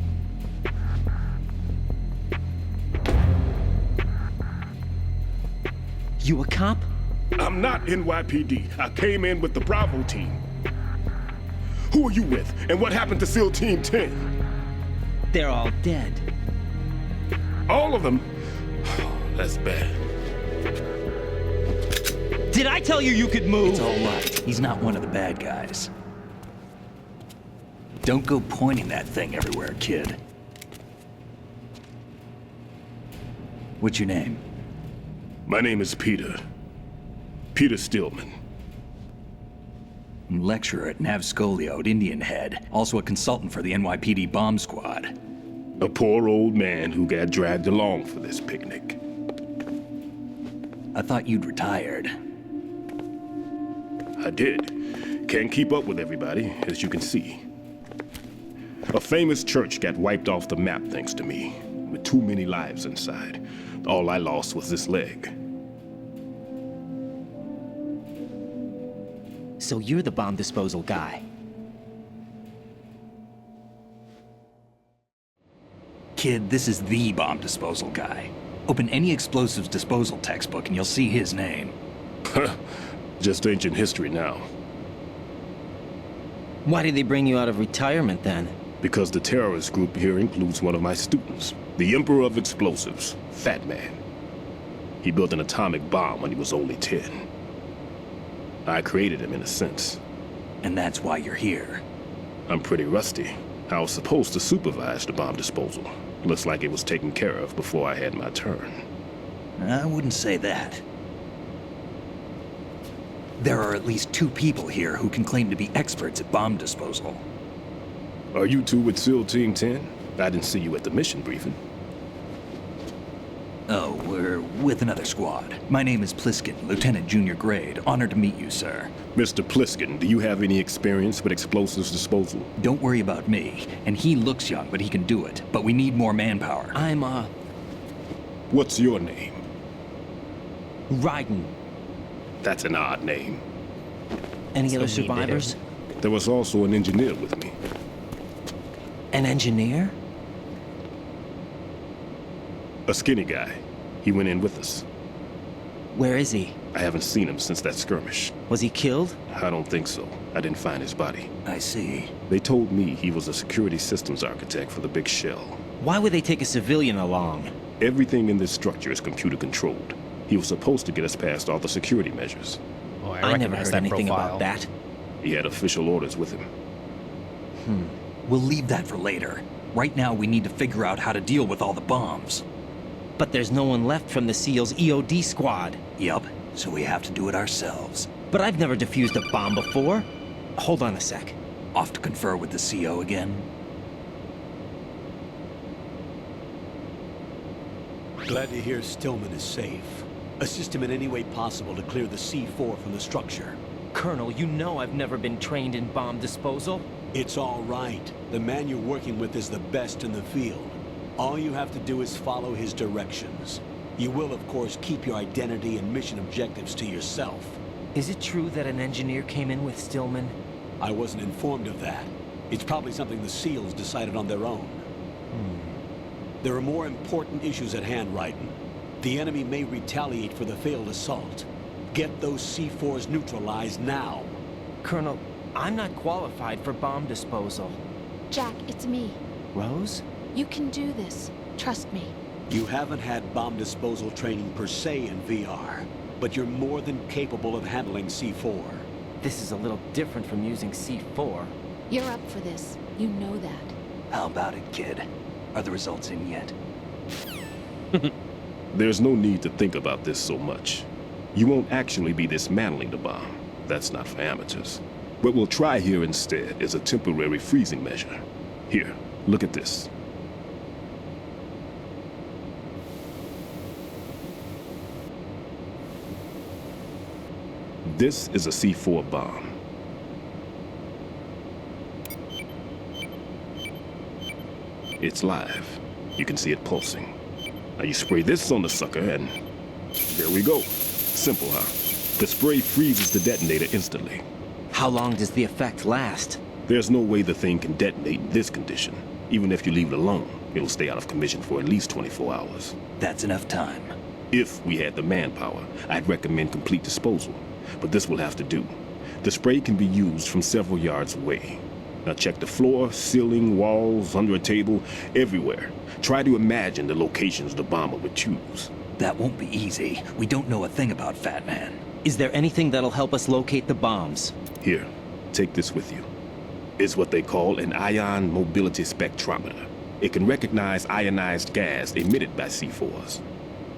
You a cop? I'm not NYPD. I came in with the Bravo team. Who are you with? And what happened to SEAL Team 10? They're all dead. All of them? That's bad. Did I tell you you could move? It's all right. He's not one of the bad guys. Don't go pointing that thing everywhere, kid. What's your name? My name is Peter. Peter Stillman. Lecturer at Navscolio at Indian Head. Also a consultant for the NYPD bomb squad. A poor old man who got dragged along for this picnic. I thought you'd retired. I did. Can't keep up with everybody, as you can see. A famous church got wiped off the map thanks to me, with too many lives inside. All I lost was this leg. So you're the bomb disposal guy. Kid, this is the bomb disposal guy. Open any explosives disposal textbook and you'll see his name. Just ancient history now. Why did they bring you out of retirement then? Because the terrorist group here includes one of my students, the Emperor of Explosives, Fat Man. He built an atomic bomb when he was only 10. I created him in a sense. And that's why you're here. I'm pretty rusty. I was supposed to supervise the bomb disposal. Looks like it was taken care of before I had my turn. I wouldn't say that. There are at least 2 people here who can claim to be experts at bomb disposal. Are you two with SEAL Team 10? I didn't see you at the mission briefing. Oh, we're with another squad. My name is Pliskin, Lieutenant Junior Grade. Honored to meet you, sir. Mr. Pliskin, do you have any experience with explosives disposal? Don't worry about me. And he looks young, but he can do it. But we need more manpower. I'm, What's your name? Raiden. That's an odd name. Any other survivors? There was also an engineer with me. An engineer? A skinny guy. He went in with us. Where is he? I haven't seen him since that skirmish. Was he killed? I don't think so. I didn't find his body. I see. They told me he was a security systems architect for the big shell. Why would they take a civilian along? Everything in this structure is computer controlled. He was supposed to get us past all the security measures. Oh, I never heard anything about that. He had official orders with him. We'll leave that for later. Right now, we need to figure out how to deal with all the bombs. But there's no one left from the SEAL's EOD squad. Yup, so we have to do it ourselves. But I've never defused a bomb before. Hold on a sec. Off to confer with the CO again? Glad to hear Stillman is safe. Assist him in any way possible to clear the C4 from the structure. Colonel, you know I've never been trained in bomb disposal. It's all right. The man you're working with is the best in the field. All you have to do is follow his directions. You will, of course, keep your identity and mission objectives to yourself. Is it true that an engineer came in with Stillman? I wasn't informed of that. It's probably something the SEALs decided on their own. There are more important issues at hand, Raiden. The enemy may retaliate for the failed assault. Get those C4s neutralized now. Colonel, I'm not qualified for bomb disposal. Jack, it's me. Rose? You can do this. Trust me. You haven't had bomb disposal training per se in VR, but you're more than capable of handling C4. This is a little different from using C4. You're up for this. You know that. How about it, kid? Are the results in yet? There's no need to think about this so much. You won't actually be dismantling the bomb. That's not for amateurs. What we'll try here instead is a temporary freezing measure. Here, look at this. This is a C4 bomb. It's live. You can see it pulsing. Now you spray this on the sucker and there we go. Simple, huh? The spray freezes the detonator instantly. How long does the effect last? There's no way the thing can detonate in this condition. Even if you leave it alone, it'll stay out of commission for at least 24 hours. That's enough time. If we had the manpower, I'd recommend complete disposal. But this will have to do. The spray can be used from several yards away. Now check the floor, ceiling, walls, under a table, everywhere. Try to imagine the locations the bomber would choose. That won't be easy. We don't know a thing about Fat Man. Is there anything that'll help us locate the bombs? Here, take this with you. It's what they call an ion mobility spectrometer. It can recognize ionized gas emitted by C4s.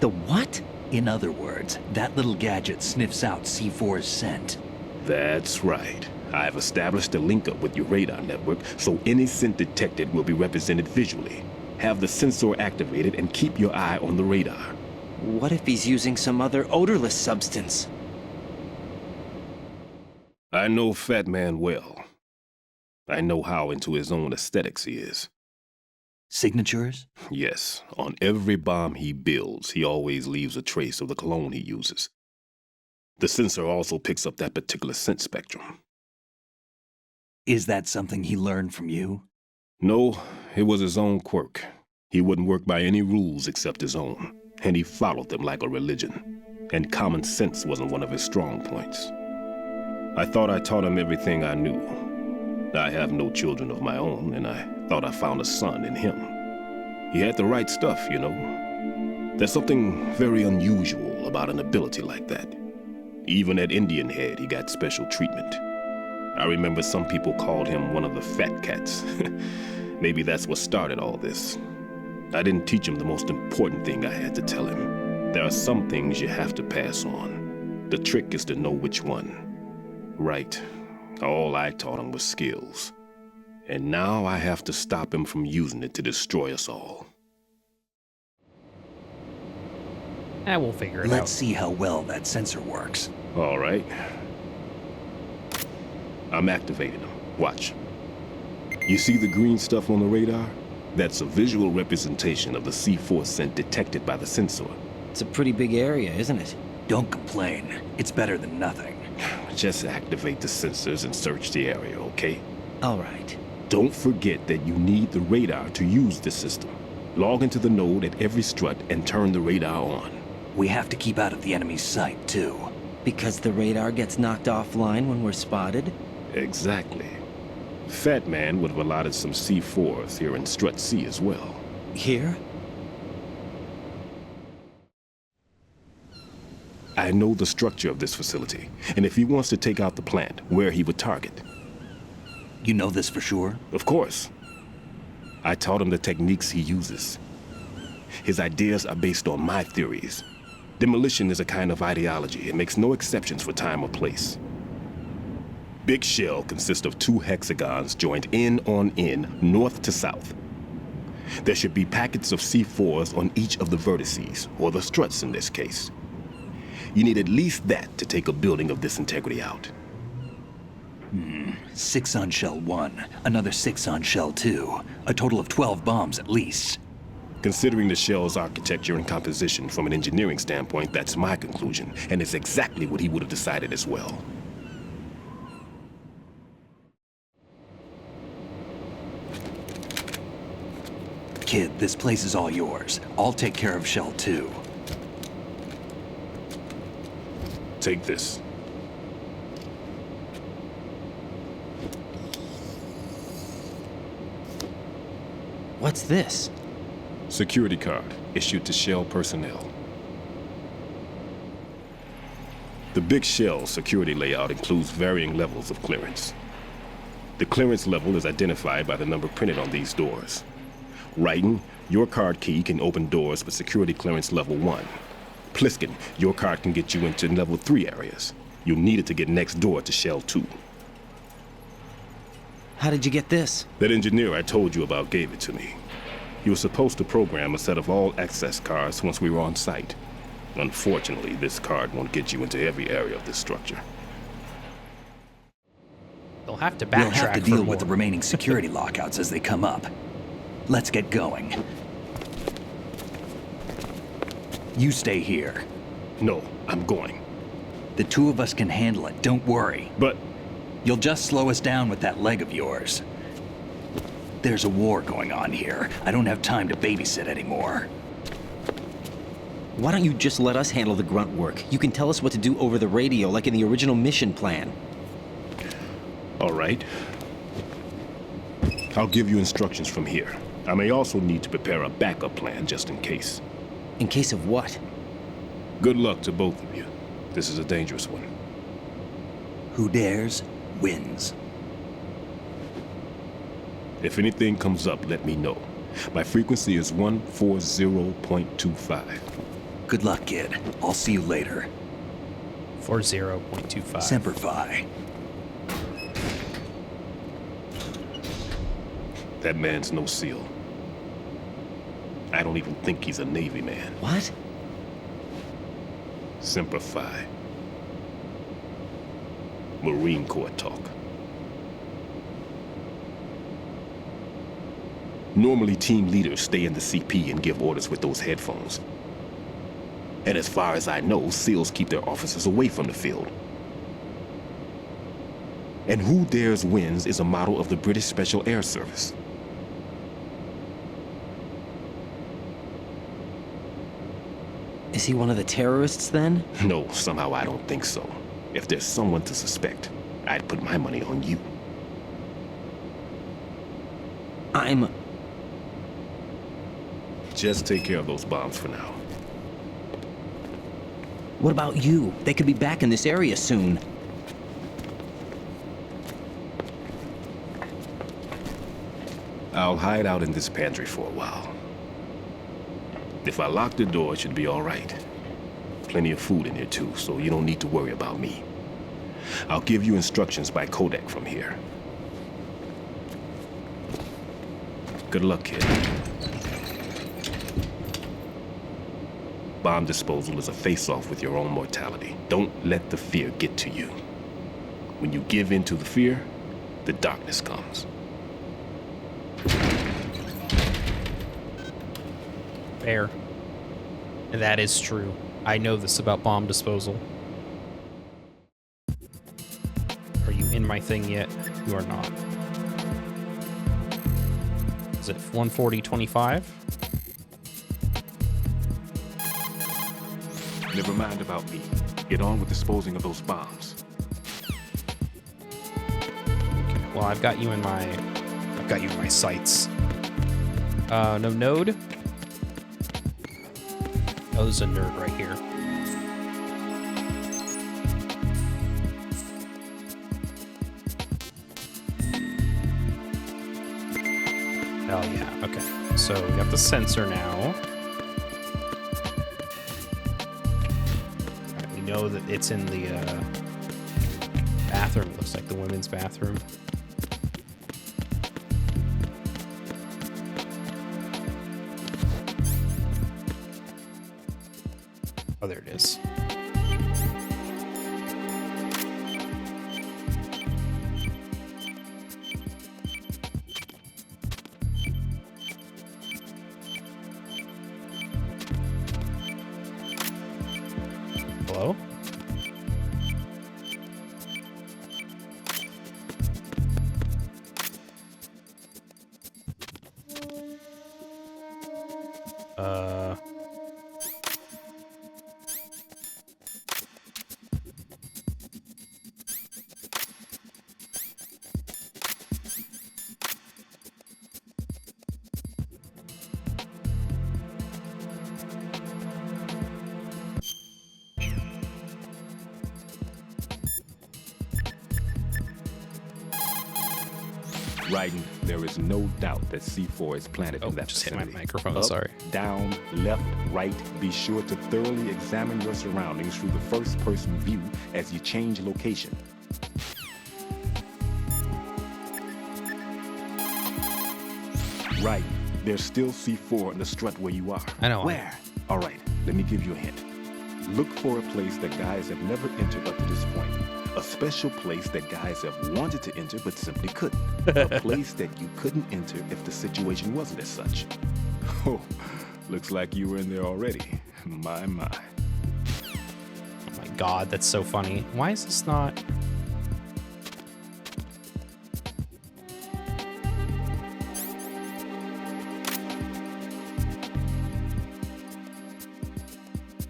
The what? In other words, that little gadget sniffs out C4's scent. That's right. I've established a link up with your radar network, so any scent detected will be represented visually. Have the sensor activated and keep your eye on the radar. What if he's using some other odorless substance? I know Fat Man well. I know how into his own aesthetics he is. Signatures? Yes. On every bomb he builds, he always leaves a trace of the cologne he uses. The sensor also picks up that particular scent spectrum. Is that something he learned from you? No, it was his own quirk. He wouldn't work by any rules except his own, and he followed them like a religion. And common sense wasn't one of his strong points. I thought I taught him everything I knew. I have no children of my own, and I thought I found a son in him. He had the right stuff, you know. There's something very unusual about an ability like that. Even at Indian Head, he got special treatment. I remember some people called him one of the fat cats. Maybe that's what started all this. I didn't teach him the most important thing I had to tell him. There are some things you have to pass on. The trick is to know which one. Right. All I taught him was skills. And now I have to stop him from using it to destroy us all. We'll figure it out. Let's see how well that sensor works. All right. I'm activating them. Watch. You see the green stuff on the radar? That's a visual representation of the C4 scent detected by the sensor. It's a pretty big area, isn't it? Don't complain. It's better than nothing. Just activate the sensors and search the area, okay? All right. Don't forget that you need the radar to use the system. Log into the node at every strut and turn the radar on. We have to keep out of the enemy's sight, too. Because the radar gets knocked offline when we're spotted? Exactly. Fat Man would have allotted some C4s here in Strut C as well. Here? I know the structure of this facility, and if he wants to take out the plant, where he would target. You know this for sure? Of course. I taught him the techniques he uses. His ideas are based on my theories. Demolition is a kind of ideology. It makes no exceptions for time or place. Big shell consists of 2 hexagons joined end on end, north to south. There should be packets of C4s on each of the vertices, or the struts in this case. You need at least that to take a building of this integrity out. 6 on shell 1, another 6 on shell 2. A total of 12 bombs at least. Considering the shell's architecture and composition from an engineering standpoint, that's my conclusion, and it's exactly what he would have decided as well. Kid, this place is all yours. I'll take care of shell 2. Take this. What's this? Security card issued to Shell personnel. The Big Shell security layout includes varying levels of clearance. The clearance level is identified by the number printed on these doors. Raiden, your card key can open doors with security clearance level 1. Pliskin, your card can get you into level 3 areas. You'll need it to get next door to Shell 2. How did you get this? That engineer I told you about gave it to me. He was supposed to program a set of all access cards once we were on site. Unfortunately, this card won't get you into every area of this structure. They'll have to backtrack. We'll have to deal with the remaining security lockouts as they come up. Let's get going. You stay here. No, I'm going. The two of us can handle it, don't worry. But... You'll just slow us down with that leg of yours. There's a war going on here. I don't have time to babysit anymore. Why don't you just let us handle the grunt work? You can tell us what to do over the radio, like in the original mission plan. All right. I'll give you instructions from here. I may also need to prepare a backup plan just in case. In case of what? Good luck to both of you. This is a dangerous one. Who dares, wins. If anything comes up, let me know. My frequency is 140.25. Good luck, kid. I'll see you later. 40.25. Semper Fi. That man's no SEAL. I don't even think he's a Navy man. What? Semper Fi. Marine Corps talk. Normally, team leaders stay in the CP and give orders with those headphones. And as far as I know, SEALs keep their officers away from the field. And Who Dares Wins is a model of the British Special Air Service. Is he one of the terrorists, then? No, somehow I don't think so. If there's someone to suspect, I'd put my money on you. Just take care of those bombs for now. What about you? They could be back in this area soon. I'll hide out in this pantry for a while. If I lock the door, it should be all right. Plenty of food in here too, so you don't need to worry about me. I'll give you instructions by codec from here. Good luck, kid. Bomb disposal is a face-off with your own mortality. Don't let the fear get to you. When you give in to the fear, the darkness comes. Fair. And that is true. I know this about bomb disposal. Are you in my thing yet? You are not. Is it 140.25? Never mind about me. Get on with disposing of those bombs. Okay, well, I've got you in my sights. No node. Oh, there's a nerd right here. Oh yeah, okay. So we got the sensor now. We know that it's in the bathroom. It looks like the women's bathroom. Oh, there it is. Hello? Raiden, there is no doubt that C4 is planted in that just vicinity. hit my microphone, Up, sorry. Down, left, right. Be sure to thoroughly examine your surroundings through the first-person view as you change location. Right. There's still C4 in the strut where you are. I know. Where? All right, let me give you a hint. Look for a place that guys have never entered up to this point. A special place that guys have wanted to enter but simply couldn't. A place that you couldn't enter if the situation wasn't as such. Oh, looks like you were in there already. My. Oh my god, that's so funny. Why is this not...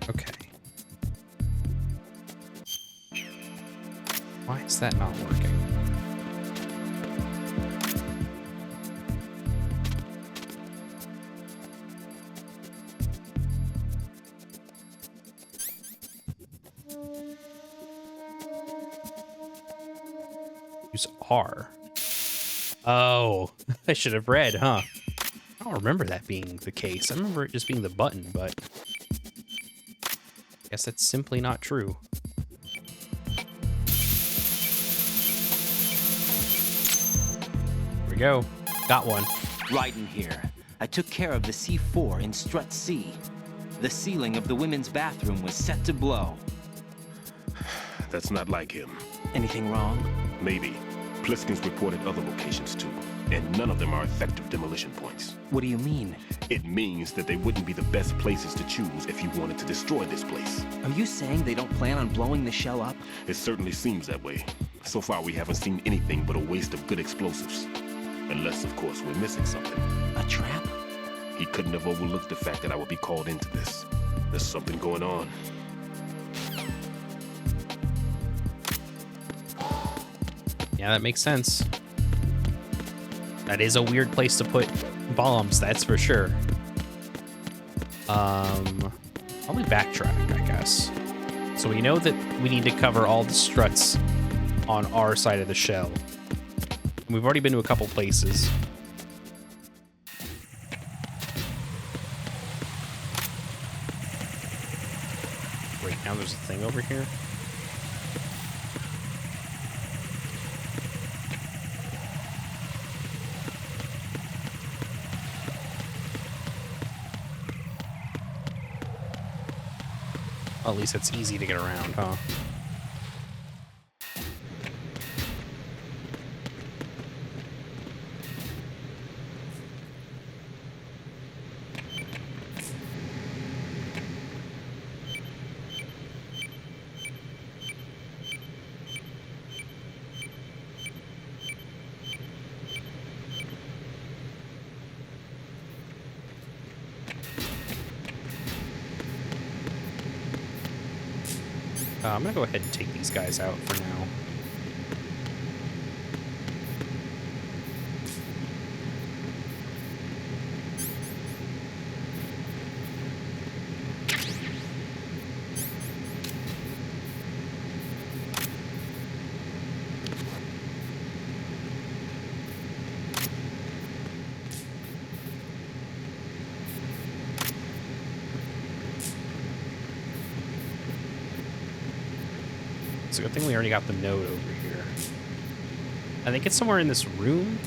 Okay. Why is that not working? Use R. Oh, I should have read, huh? I don't remember that being the case. I remember it just being the button, but I guess that's simply not true. Here we go. Got one. Raiden here. I took care of the C4 in Strut C. The ceiling of the women's bathroom was set to blow. That's not like him. Anything wrong? Maybe. Pliskin's reported other locations too, and none of them are effective demolition points. What do you mean? It means that they wouldn't be the best places to choose if you wanted to destroy this place. Are you saying they don't plan on blowing the shell up? It certainly seems that way. So far, we haven't seen anything but a waste of good explosives. Unless, of course, we're missing something. A trap? He couldn't have overlooked the fact that I would be called into this. There's something going on. Yeah, that makes sense. That is a weird place to put bombs, that's for sure. Probably backtrack, I guess. So we know that we need to cover all the struts on our side of the shell. And we've already been to a couple places. Right now there's a thing over here. Well, at least it's easy to get around, huh? I'm gonna go ahead and take these guys out for now. It's a good thing we already got the node over here. I think it's somewhere in this room.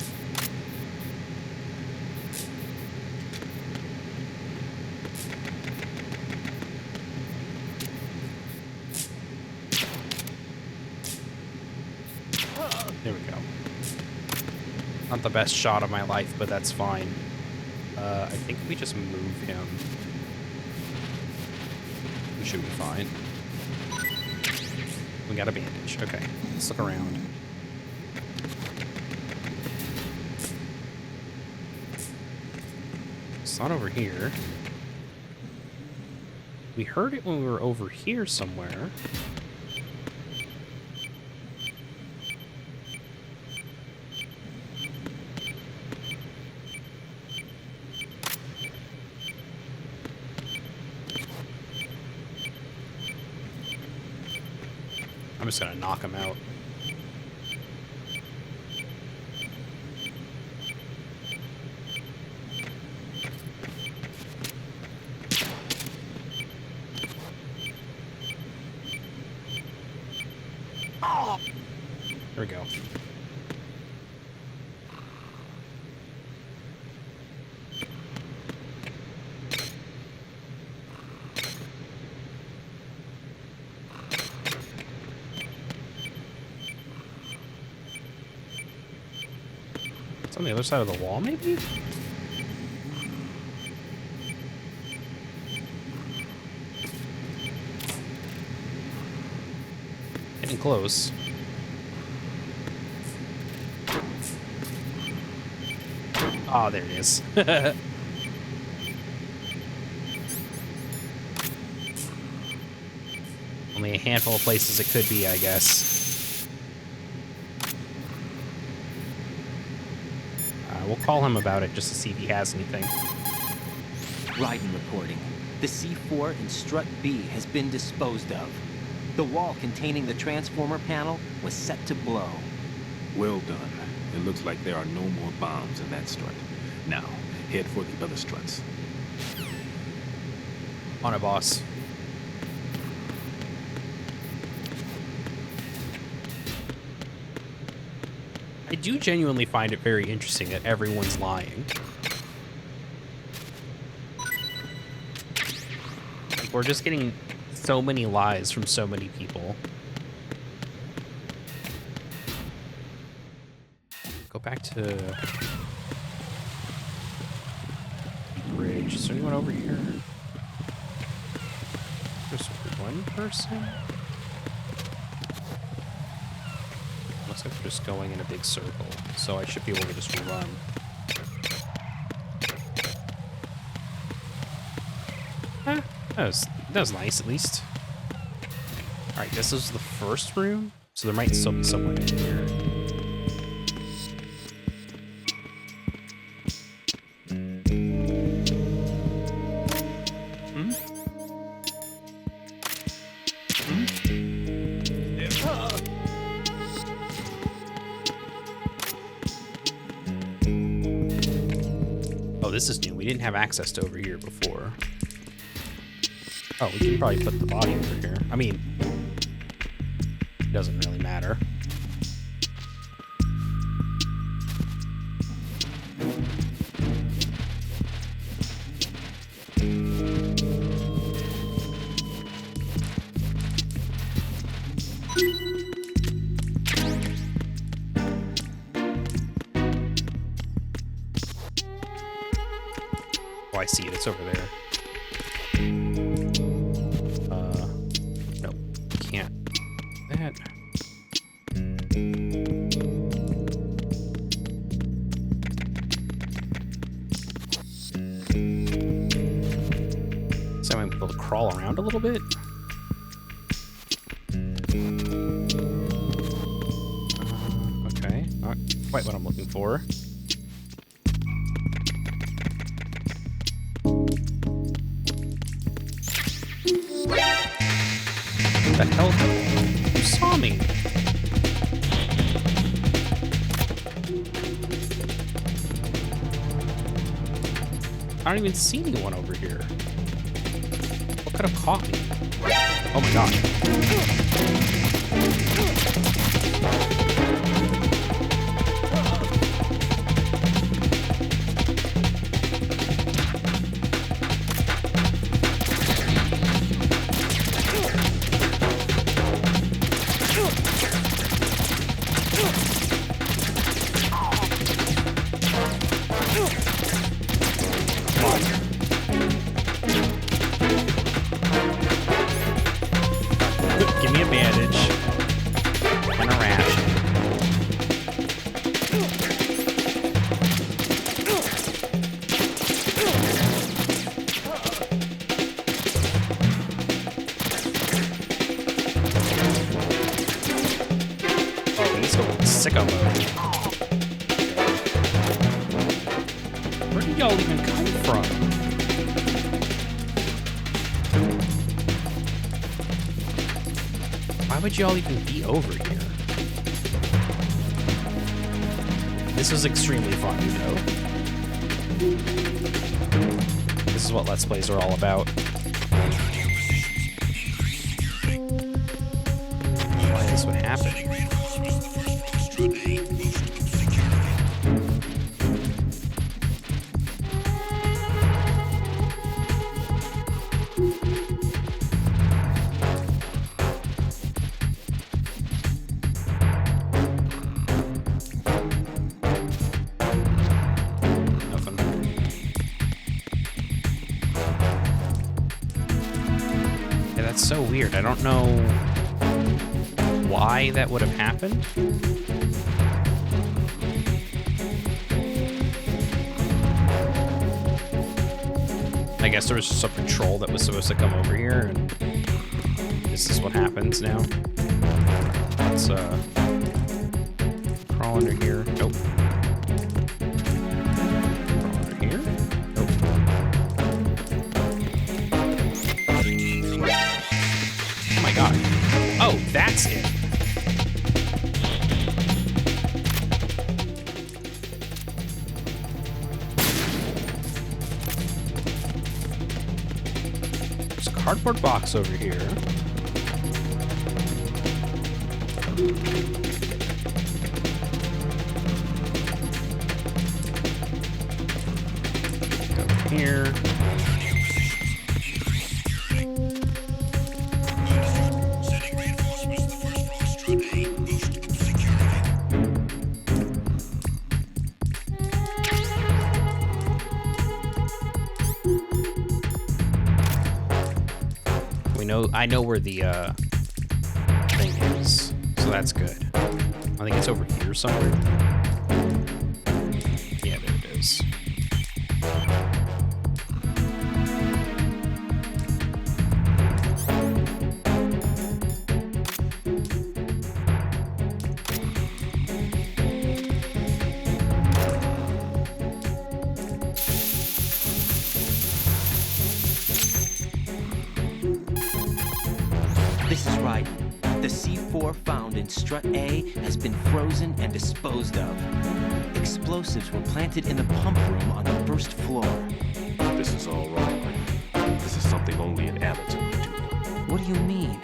There we go. Not the best shot of my life, but that's fine. I think we just move him. We should be fine. We got a bandage. Okay, let's look around. It's not over here. We heard it when we were over here somewhere. I'm just gonna knock him out. On the other side of the wall, maybe? Getting close. Oh, there it is. Only a handful of places it could be, I guess. We'll call him about it just to see if he has anything. Raiden reporting. The C4 in Strut B has been disposed of. The wall containing the transformer panel was set to blow. Well done. It looks like there are no more bombs in that strut. Now, head for the other struts. On it, boss. I do genuinely find it very interesting that everyone's lying. Like, we're just getting so many lies from so many people. Go back to the bridge. Is there anyone over here? There's one person? Looks like we're just going in a big circle, so I should be able to just run. That was nice, at least. Alright, this is the first room, so there might still be someone in here. Oh, this is new. We didn't have access to over here before. Oh, we can probably put the body over here. I mean, it doesn't really matter. Oh, I see it. It's over there. Nope. Can't. That. So I'm able to crawl around a little bit. Okay. Not quite what I'm looking for. What the hell? You saw me. I don't even see anyone over here. What could have caught me? Oh my god. Give me a bandage and a ration. Oh, he's going sicko mode. Where did y'all even come from? Why would y'all even be over here? This is extremely fun, you know. This is what Let's Plays are all about. Why this would happen? It's so weird. I don't know why that would have happened. I guess there was just a patrol that was supposed to come over here, and this is what happens now. Let's crawl under here. Nope. Crawl under here. Nope. Oh my god. Oh, that's it. There's a cardboard box over here. Go here. I know where the thing is, so that's good. I think it's over here somewhere. Yeah, there it is. This is Raiden. The C4 found in Strut A has been frozen and disposed of. Explosives were planted in the pump room on the first floor. This is all wrong. This is something only an amateur would do. What do you mean?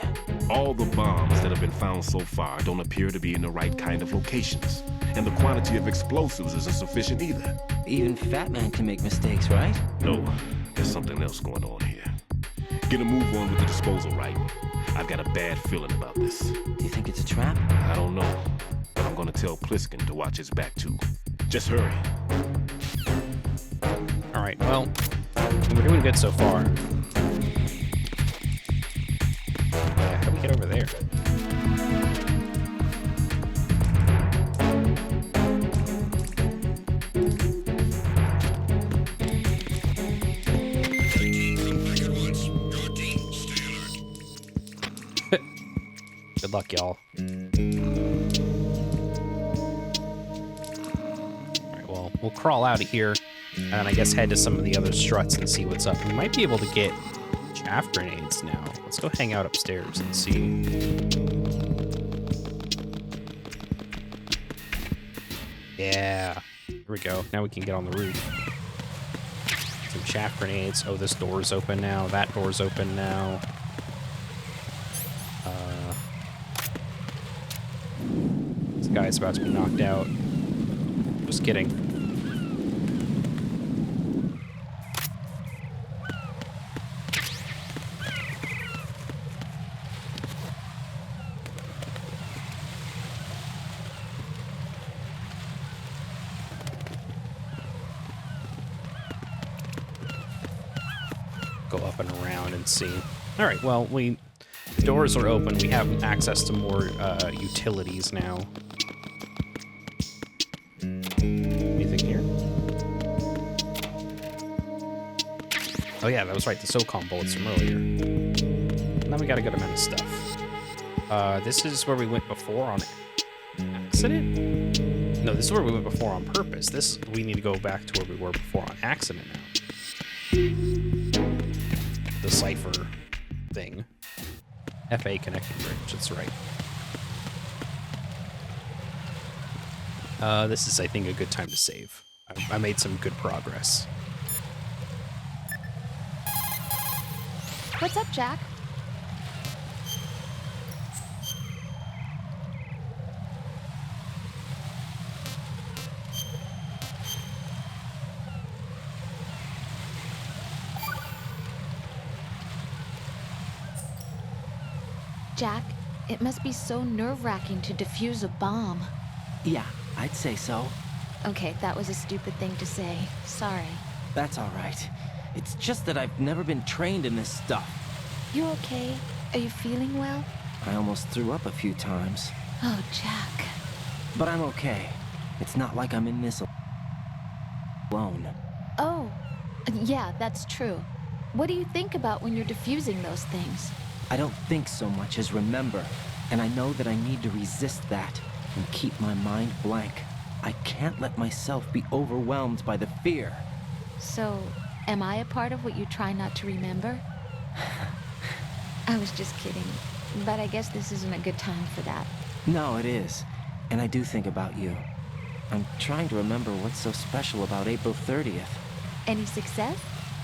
All the bombs that have been found so far don't appear to be in the right kind of locations. And the quantity of explosives isn't sufficient either. Even Fat Man can make mistakes, right? No, there's something else going on here. Get a move on with the disposal, right? I've got a bad feeling about this. Do you think it's a trap? I don't know, but I'm gonna tell Pliskin to watch his back too. Just hurry. All right, well, we're doing good so far. Yeah, how do we get over there? Good luck, y'all. Alright, well, we'll crawl out of here, and I guess head to some of the other struts and see what's up. We might be able to get chaff grenades now. Let's go hang out upstairs and see. Yeah. Here we go. Now we can get on the roof. Some chaff grenades. Oh, this door's open now. That door's open now. This guy's about to be knocked out. Just kidding. Go up and around and see. All right, well, the doors are open. We have access to more utilities now. Anything here? Oh yeah, that was right, the SOCOM bullets from earlier. Now we got a good amount of stuff. This is where we went before on accident? No, this is where we went before on purpose. We need to go back to where we were before on accident now. The cipher thing. FA connecting bridge, that's right. This is, I think, a good time to save. I made some good progress. What's up, Jack? Jack, it must be so nerve-wracking to defuse a bomb. Yeah, I'd say so. Okay, that was a stupid thing to say. Sorry. That's all right. It's just that I've never been trained in this stuff. You okay? Are you feeling well? I almost threw up a few times. Oh, Jack. But I'm okay. It's not like I'm in this alone. Oh, yeah, that's true. What do you think about when you're diffusing those things? I don't think so much as remember, and I know that I need to resist that and keep my mind blank. I can't let myself be overwhelmed by the fear. So, am I a part of what you try not to remember? I was just kidding, but I guess this isn't a good time for that. No, it is, and I do think about you. I'm trying to remember what's so special about April 30th. Any success?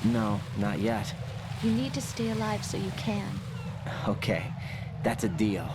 No, not yet. You need to stay alive so you can. Okay, that's a deal.